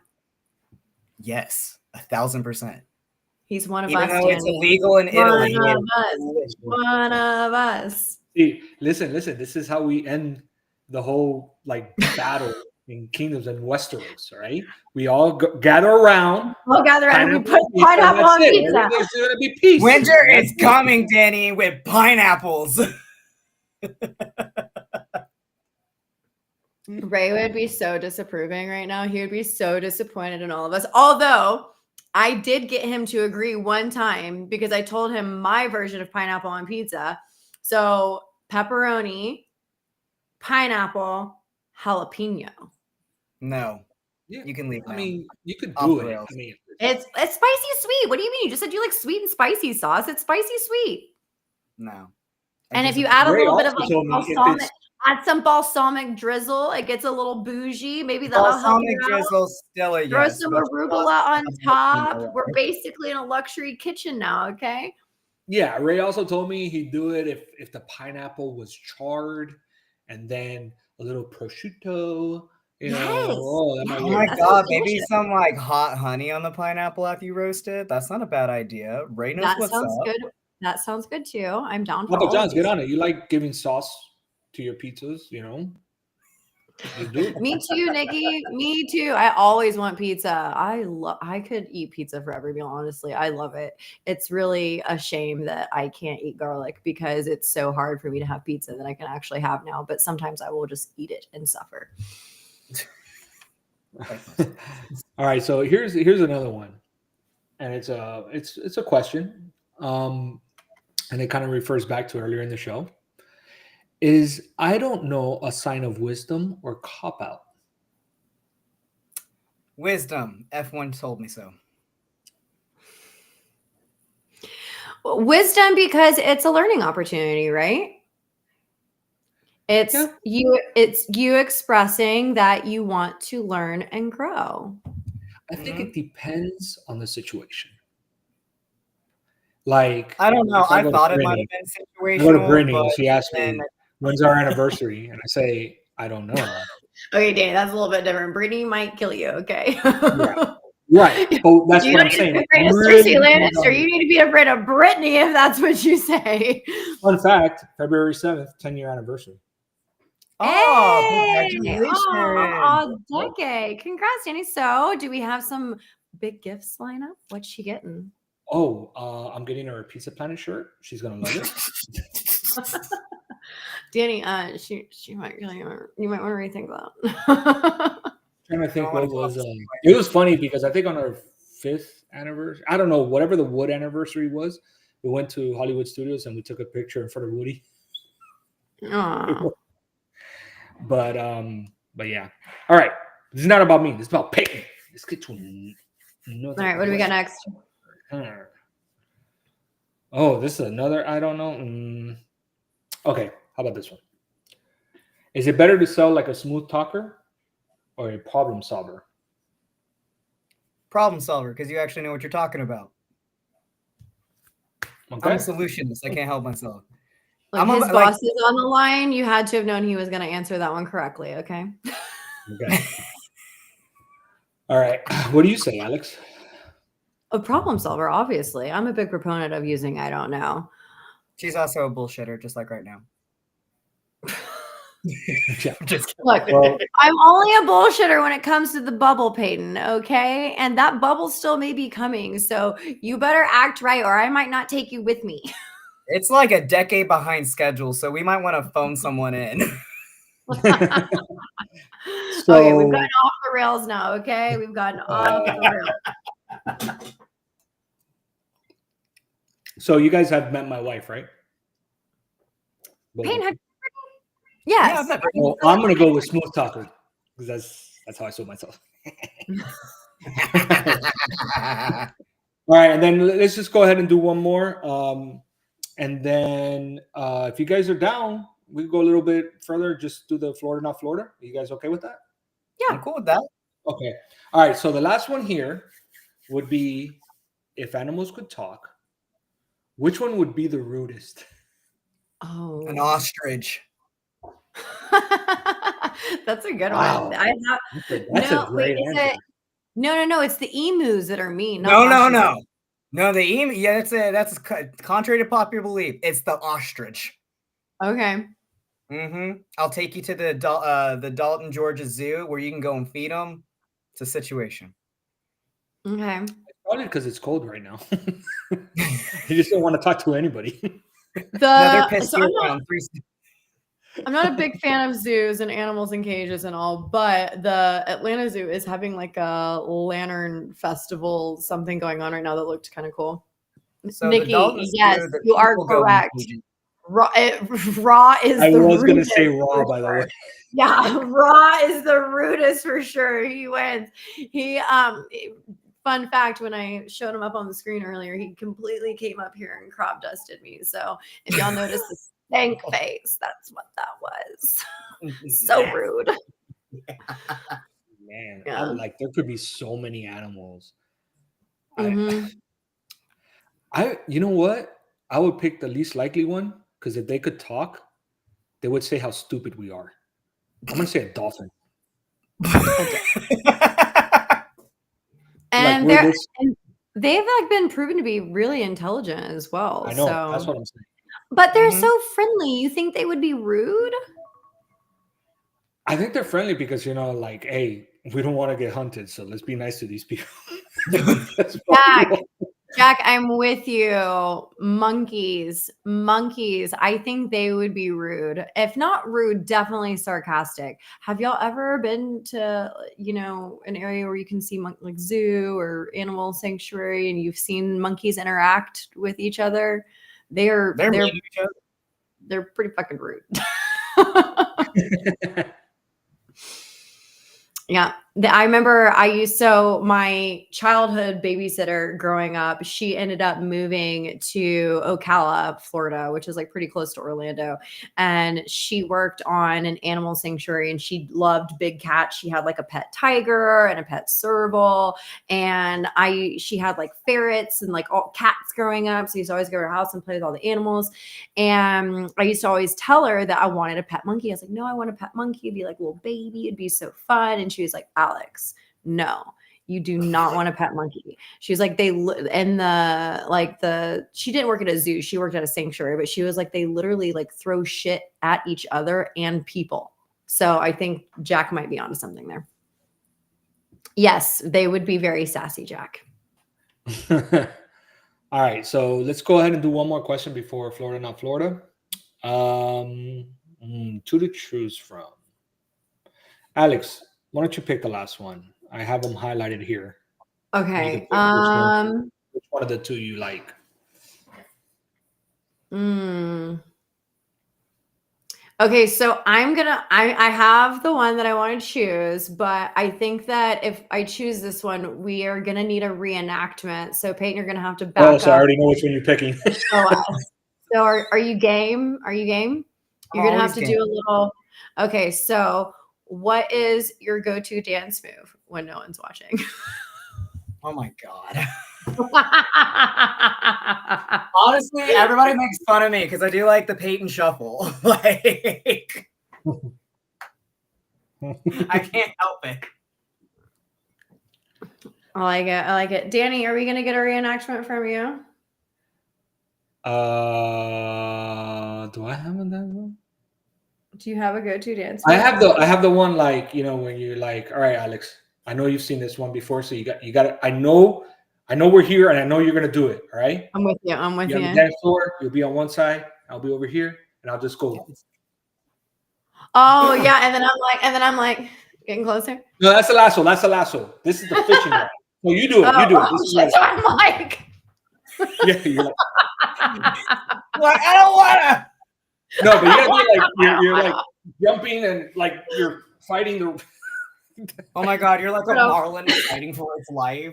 Yes, 1,000%. He's one of Even us. though it's Danny. illegal in Italy. One of us. See, listen. This is how we end the whole battle in Kingdoms and Westeros. All right, we all gather around. We'll gather around and we put pineapple on pizza. Everything's gonna be peace. Winter is coming, Danny, with pineapples. Ray would be so disapproving right now. He would be so disappointed in all of us. Although I did get him to agree one time because I told him my version of pineapple on pizza. So pepperoni, pineapple, jalapeno. No. Yeah. You can leave. I mean, you could Off do the it. rails. I mean, It's spicy sweet. What do you mean? You just said you like sweet and spicy sauce. It's spicy sweet. No. And if you add a Ray little bit of also like told me if balsamic, it's- add some balsamic drizzle, it gets a little bougie. Maybe that'll help balsamic you out. drizzle still a Throw yes. some but arugula on top. jalapeno, We're basically in a luxury kitchen now, okay? yeah, Ray also told me he'd do it if the pineapple was charred and then a little prosciutto. You know, Yes. that might Oh work. my That's god, delicious. maybe some like hot honey on the pineapple after you roast it. That's not a bad idea. Ray knows That what's sounds up. good. That sounds good too. I'm down for Papa all John's, of get these. on it. You like giving sauce to your pizzas, you know? Just do it. Me too, Nikki. Me too. I always want pizza. I could eat pizza forever, to be honestly. I love it. It's really a shame that I can't eat garlic because it's so hard for me to have pizza that I can actually have now. But sometimes I will just eat it and suffer. All right, so here's another one, and it's a question, and it kind of refers back to earlier in the show. Is I don't know a sign of wisdom or cop out? Wisdom. F1 told me so. Wisdom, because it's a learning opportunity, right? It's you expressing that you want to learn and grow. I think it depends on the situation. Like, I don't know. if I go to thought it Brittany- might have been I go to situational. Brittany and but she asked me, then- "When's our anniversary?" And I say, "I don't know." Okay, Danny, that's a little bit different. Brittany might kill you, okay? Yeah. Right. But that's what I'm saying. You need to be afraid of Cersei Lannister. You need to be afraid of Brittany if that's what you say. Fun fact, February 7th, 10-year anniversary. Oh, Hey! congratulations. Oh, decade. Congrats, Danny. So, do we have some big gifts lined up? What's she getting? Oh, I'm getting her a Pizza Planet shirt. She's gonna love it. Danny, she might really you might want to rethink that. Trying to think what was it was funny because I think on our 5th anniversary, I don't know, whatever the Wood anniversary was, we went to Hollywood Studios and we took a picture in front of Woody. Aww. But yeah. All right. This is not about me. This is about Peyton. Let's get to another. All right, what do we got next? Oh, this is another. I don't know. Okay, how about this one? Is it better to sell like a smooth talker or a problem solver? Problem solver, because you actually know what you're talking about. Okay. I'm a solutionist. I can't help myself. Like his boss is on the line. You had to have known he was going to answer that one correctly. Okay. Okay. All right. What do you say, Alex? A problem solver, obviously. I'm a big proponent of using I don't know. She's also a bullshitter, just like right now. Look, I'm only a bullshitter when it comes to the bubble, Peyton, okay? And that bubble still may be coming, so you better act right or I might not take you with me. It's like a decade behind schedule, so we might want to phone someone in. Okay, we've gotten off the rails now, okay? We've gotten off the rails. So you guys have met my wife, right? Peyton, yes. Yeah, well, I'm gonna go with smooth talker because that's how I sold myself. All right, and then let's just go ahead and do one more. And then if you guys are down, we can go a little bit further. Just do the Florida, not Florida. Are you guys okay with that? Yeah, I'm cool with that. Okay. All right. So the last one here would be if animals could talk, which one would be the rudest? Oh, an ostrich. That's a good Wow. one. That's a great answer. No. It's the emus that are mean. No. The emu. Yeah, that's contrary to popular belief. It's the ostrich. Okay. I'll take you to the Dalton, Georgia Zoo where you can go and feed them. It's a situation. Okay. Probably because it's cold right now. You just don't want to talk to anybody. They're pissed I'm not a big fan of zoos and animals in cages and all, but the Atlanta Zoo is having like a lantern festival, something going on right now that looked kind of cool. So Nikki, yes, you are correct. Raw is I the was going to rudest. say raw, by the way. Yeah, raw is the rudest for sure. He wins. Fun fact, when I showed him up on the screen earlier, he completely came up here and crop dusted me. So if y'all notice the stank face, that's what that was. So rude. Man, there could be so many animals. Mm-hmm. You know what? I would pick the least likely one because if they could talk, they would say how stupid we are. I'm gonna say a dolphin. And they've been proven to be really intelligent as well. I know, so. That's what I'm saying. But they're so friendly. You think they would be rude? I think they're friendly because hey, we don't want to get hunted, so let's be nice to these people. Jack, I'm with you. Monkeys. I think they would be rude. If not rude, definitely sarcastic. Have y'all ever been to, an area where you can see like zoo or animal sanctuary and you've seen monkeys interact with each other? They're pretty fucking rude. Yeah. I remember my childhood babysitter growing up, she ended up moving to Ocala, Florida, which is pretty close to Orlando. And she worked on an animal sanctuary and she loved big cats. She had a pet tiger and a pet serval. And she had ferrets and all cats growing up. So I used to always go to her house and play with all the animals. And I used to always tell her that I wanted a pet monkey. I was like, no, I want a pet monkey. It'd be like a little baby. It'd be so fun. And she was like, Alex, no, You do not want a pet monkey. She was like, she didn't work at a zoo. She worked at a sanctuary, but she was like, they literally like throw shit at each other and people. So I think Jack might be onto something there. Yes, they would be very sassy, Jack. All right. So let's go ahead and do one more question before Florida, not Florida. Two to choose from. Alex, why don't you pick the last one? I have them highlighted here. Okay. Which one of the two you like? Okay, so I have the one that I want to choose, but I think that if I choose this one, we are gonna need a reenactment. So Peyton, you're gonna have to back up. So I already know which one you're picking. So are you game? Are you game? You're gonna have to do a little. Okay, so what is your go-to dance move when no one's watching? Oh my God. Honestly, everybody makes fun of me because I do like the Peyton shuffle. Like, I can't help it. I like it. I like it. Danny, are we gonna get a reenactment from you? Do I have that one? Do you have a go-to dance I move? have the one, like, you know, when you're like, all right, Alex, I know you've seen this one before, so you got I know we're here and I know you're gonna do it. All right. I'm with you. I'm with you. On the dance floor, you'll be on one side, I'll be over here, and I'll just go. Oh yeah, and then I'm like getting closer. No, that's the lasso. That's the lasso. This is the fishing rod. No, you do it. You do it. This is shit, so I'm like, yeah, you're like, I don't wanna. no, but you gotta be like you're like jumping and like you're fighting the. Oh my God, you're like a marlin fighting for its life.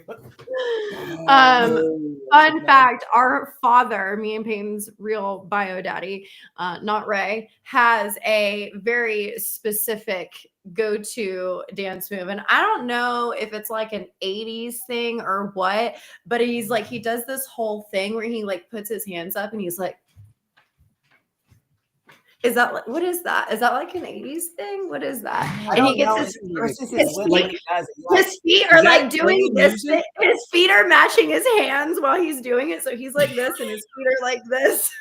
Fun fact, our father, me and Peyton's real bio daddy, not Ray, has a very specific go-to dance move. And I don't know if it's like an 80s thing or what, but he's like, he does this whole thing where he like puts his hands up and he's like, is that like, what is that? Is that like an 80s thing? What is that? And he gets his feet are like doing this thing. His feet are matching his hands while he's doing it. So he's like this and his feet are like this.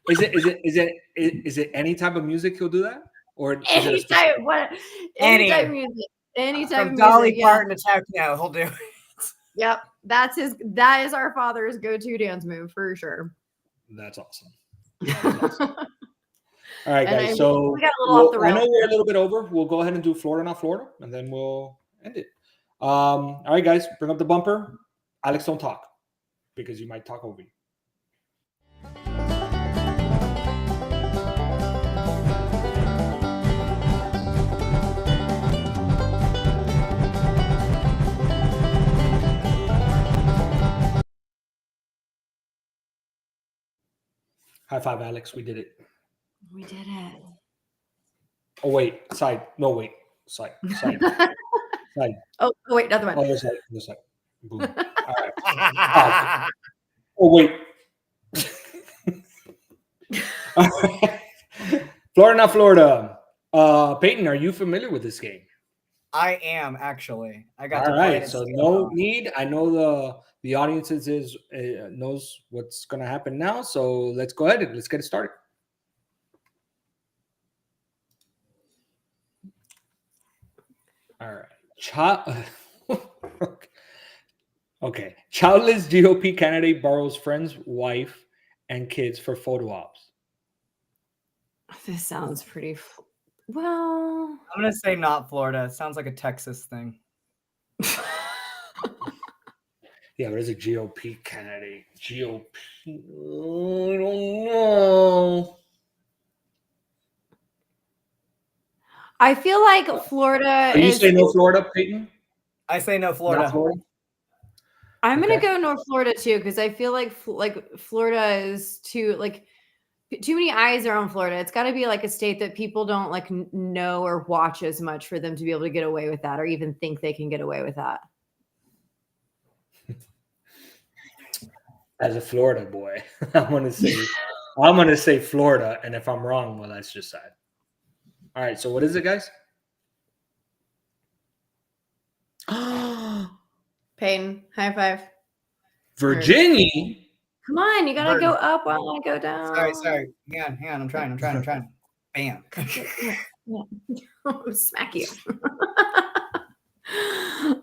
Is it any type of music he'll do that? Or any type of music. Any type of music. Dolly Parton to techno, he'll do it. Yep. That is our father's go-to dance move for sure. That's awesome. All right, guys. So we got a little off the rails. I know we're a little bit over. We'll go ahead and do Florida, not Florida, and then we'll end it. All right, guys. Bring up the bumper. Alex, don't talk because you might talk over you. High five, Alex. We did it. We did it. Oh, wait. Side. No, wait. Side. Side. Oh, wait. Another one. Other side. Other side. Boom. All right. Oh, wait. All right. Florida, not Florida. Peyton, are you familiar with this game? I am, actually. I got all right. So no need. I know the audience knows what's going to happen now. So let's go ahead and let's get it started. All right. Okay. Childless GOP candidate borrows friend's wife and kids for photo ops. This sounds pretty well. I'm going to say not Florida. It sounds like a Texas thing. Yeah, there's a GOP candidate. GOP. Oh, I don't know. I feel like Florida. Are you saying no Florida, Peyton? I say no Florida. Florida? I'm gonna go North Florida too because I feel like Florida is too many eyes are on Florida. It's got to be like a state that people don't like know or watch as much for them to be able to get away with that or even think they can get away with that. As a Florida boy, I'm gonna say Florida, and if I'm wrong, well, that's just sad. All right, so what is it, guys? Peyton, high five. Virginia. Come on, you gotta Virgin. go up while I go down. Sorry. Hang on. I'm trying. Bam. Smack you.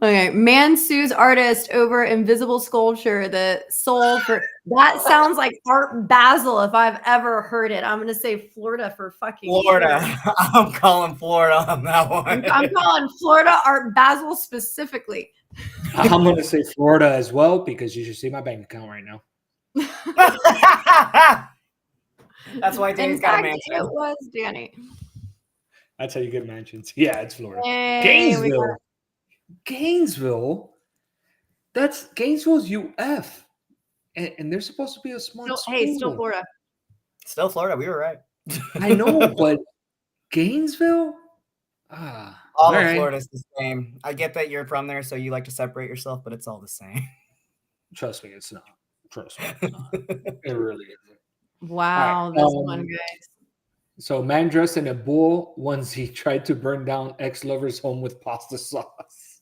Okay, man sues artist over invisible sculpture that sold for. That sounds like Art Basel if I've ever heard it. I'm gonna say Florida for fucking Florida. sure. I'm calling Florida on that one. I'm calling Florida Art Basel specifically. I'm gonna say Florida as well because you should see my bank account right now. That's why Danny's got a mansion. It was Danny. That's how you get mansions. Yeah, it's Florida. Hey, Gainesville. Gainesville's UF, and they're supposed to be a smart school. Hey, still Florida. Still Florida. We were right. I know, but Gainesville. All of Florida's the same. I get that you're from there, so you like to separate yourself, but it's all the same. Trust me, it's not. Trust me, it's not. It really isn't. Wow, right, this one, guys. So, man dressed in a bull onesie tried to burn down ex-lover's home with pasta sauce.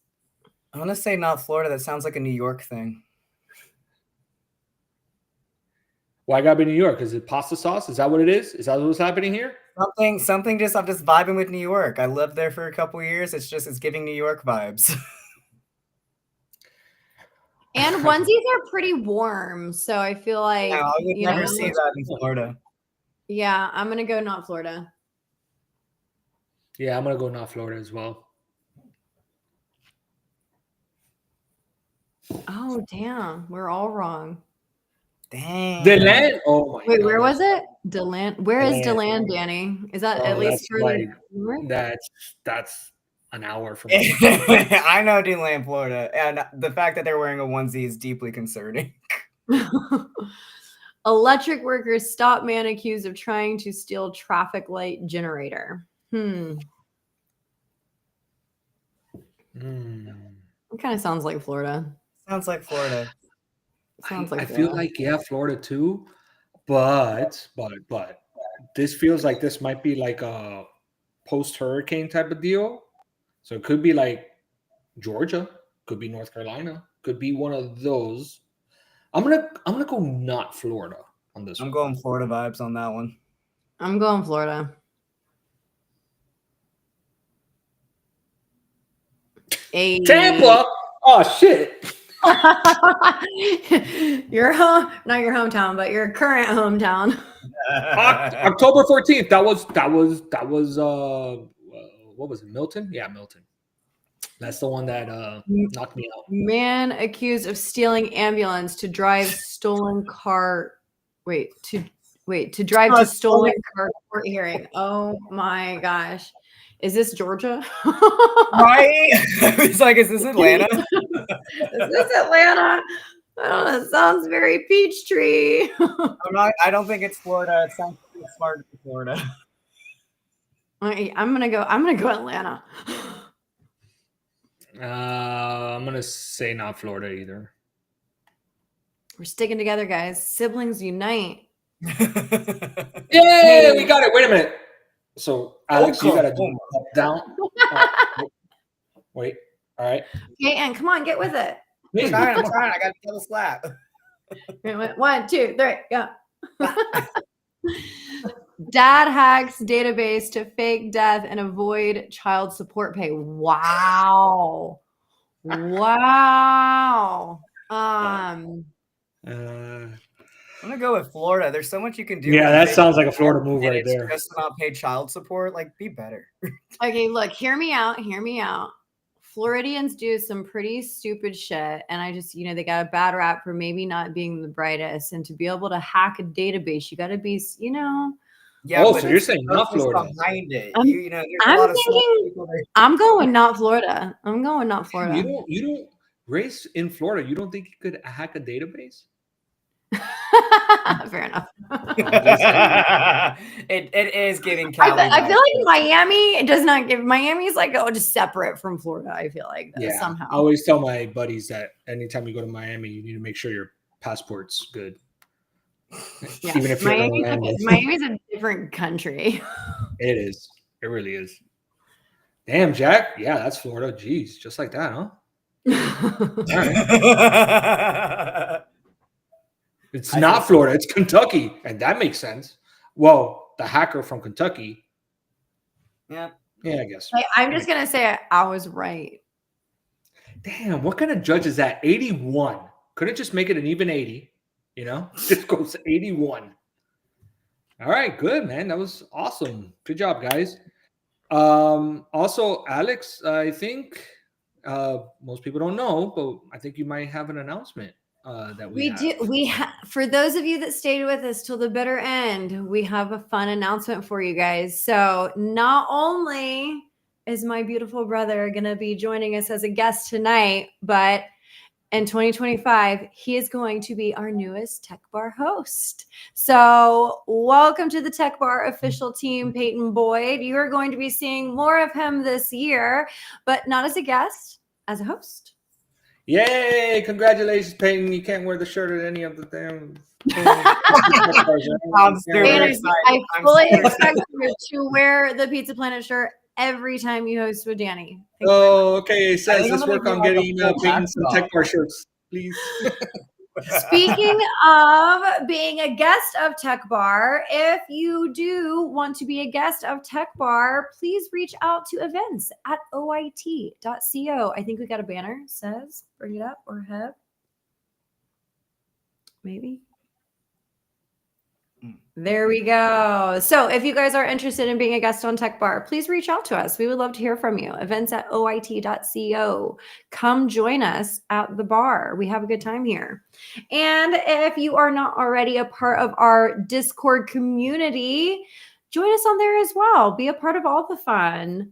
I want to say not Florida. That sounds like a New York thing. Why gotta be New York? Is it pasta sauce? Is that what it is? Is that what's happening here? Something. I'm just vibing with New York. I lived there for a couple years. It's giving New York vibes. And onesies are pretty warm, so I feel like I would never see that in Florida. Yeah, I'm gonna go not Florida. Yeah, I'm gonna go not Florida as well. Oh damn, we're all wrong. Dang. DeLand. Oh my. Wait, God. where was it? DeLand. Where is DeLand. DeLand, Danny? Is that at least further? That's an hour from me. I know DeLand, Florida, and the fact that they're wearing a onesie is deeply concerning. Electric workers stop man accused of trying to steal traffic light generator. It kind of sounds like Florida. Sounds like Florida. I feel like Florida too, but this feels like this might be like a post-hurricane type of deal. So it could be like Georgia, could be North Carolina, could be one of those. I'm gonna go not Florida on this. I'm going Florida vibes on that one. I'm going Florida. Tampa. Oh shit. Your home, not your hometown, but your current hometown. October 14th. That was what was it? Milton? Yeah, Milton. That's the one that knocked me out. Man accused of stealing ambulance to drive stolen car. To drive to stolen car court hearing. Oh my gosh. Is this Georgia? Right? It's like, is this Atlanta? Is this Atlanta? I don't know. It sounds very Peachtree. I don't think it's Florida. It sounds pretty smart for Florida. I'm gonna go Atlanta. I'm gonna say not Florida either. We're sticking together, guys. Siblings unite. Yeah, we got it. Wait a minute. So, Alex, you gotta do down. Wait. All right. Okay, and come on, get with it. I'm trying. I got to double slap. 1, 2, 3, go. Dad hacks database to fake death and avoid child support pay. Wow. I'm gonna go with Florida. There's so much you can do. Yeah, that sounds like a Florida move right there. Just not pay child support. Like, be better. Okay, look, hear me out. Floridians do some pretty stupid shit, and I just, they got a bad rap for maybe not being the brightest. And to be able to hack a database, you got to be, Yeah. Oh, so you're saying not Florida? Behind it, I'm going not Florida. I'm going not Florida. You don't race in Florida. You don't think you could hack a database? Fair enough. It is giving I feel like Miami does not give. Miami's like just separate from Florida. I feel like somehow. I always tell my buddies that anytime you go to Miami, you need to make sure your passport's good. Yeah. Even if Miami's a different country. It is. It really is. Damn, Jack. Yeah, that's Florida. Jeez, just like that, huh? It's not Florida, it's Kentucky, and that makes sense. Well, the hacker from Kentucky. Yeah. Yeah, I guess. I'm just gonna say I was right. Damn, what kind of judge is that? 81. Couldn't just make it an even 80, you know? Just goes to 81. All right, good, man. That was awesome. Good job, guys. Also, Alex, I think most people don't know, but I think you might have an announcement that we have. For those of you that stayed with us till the bitter end, we have a fun announcement for you guys. So not only is my beautiful brother going to be joining us as a guest tonight, but in 2025, he is going to be our newest Tech Bar host. So welcome to the Tech Bar official team, Peyton Boyd. You are going to be seeing more of him this year, but not as a guest, as a host. Yay! Congratulations, Peyton. You can't wear the shirt at any of the damn. I fully expect you to wear the Pizza Planet shirt every time you host with Danny. Oh, okay. It says let's work on getting Peyton some Tech Bar shirts, please. Speaking of being a guest of Tech Bar, if you do want to be a guest of Tech Bar, please reach out to events at oit.co. I think we got a banner says bring it up or have. Maybe. There we go. So if you guys are interested in being a guest on Tech Bar, please reach out to us. We would love to hear from you. Events at oit.co. Come join us at the bar. We have a good time here. And if you are not already a part of our Discord community, join us on there as well. Be a part of all the fun.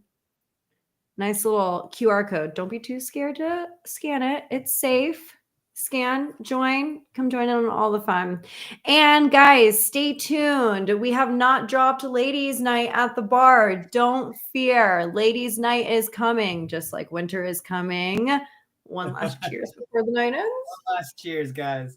Nice little QR code. Don't be too scared to scan it. It's safe. Scan, join, come join in on all the fun. And guys, stay tuned. We have not dropped ladies' night at the bar. Don't fear. Ladies' night is coming, just like winter is coming. One last cheers before the night ends. One last cheers, guys.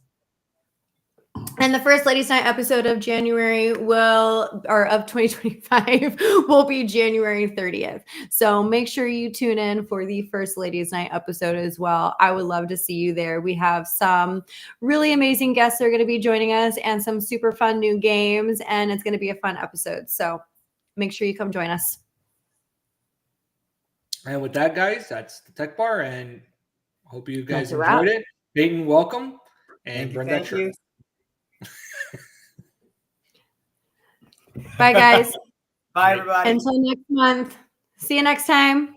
And the first Ladies Night episode of January of 2025 will be January 30th. So make sure you tune in for the first Ladies Night episode as well. I would love to see you there. We have some really amazing guests that are going to be joining us and some super fun new games, and it's going to be a fun episode. So make sure you come join us. And with that, guys, that's the Tech Bar, and hope you guys enjoyed it. Peyton, welcome. And bring that shirt. Bye, guys. Bye, everybody. Until next month. See you next time.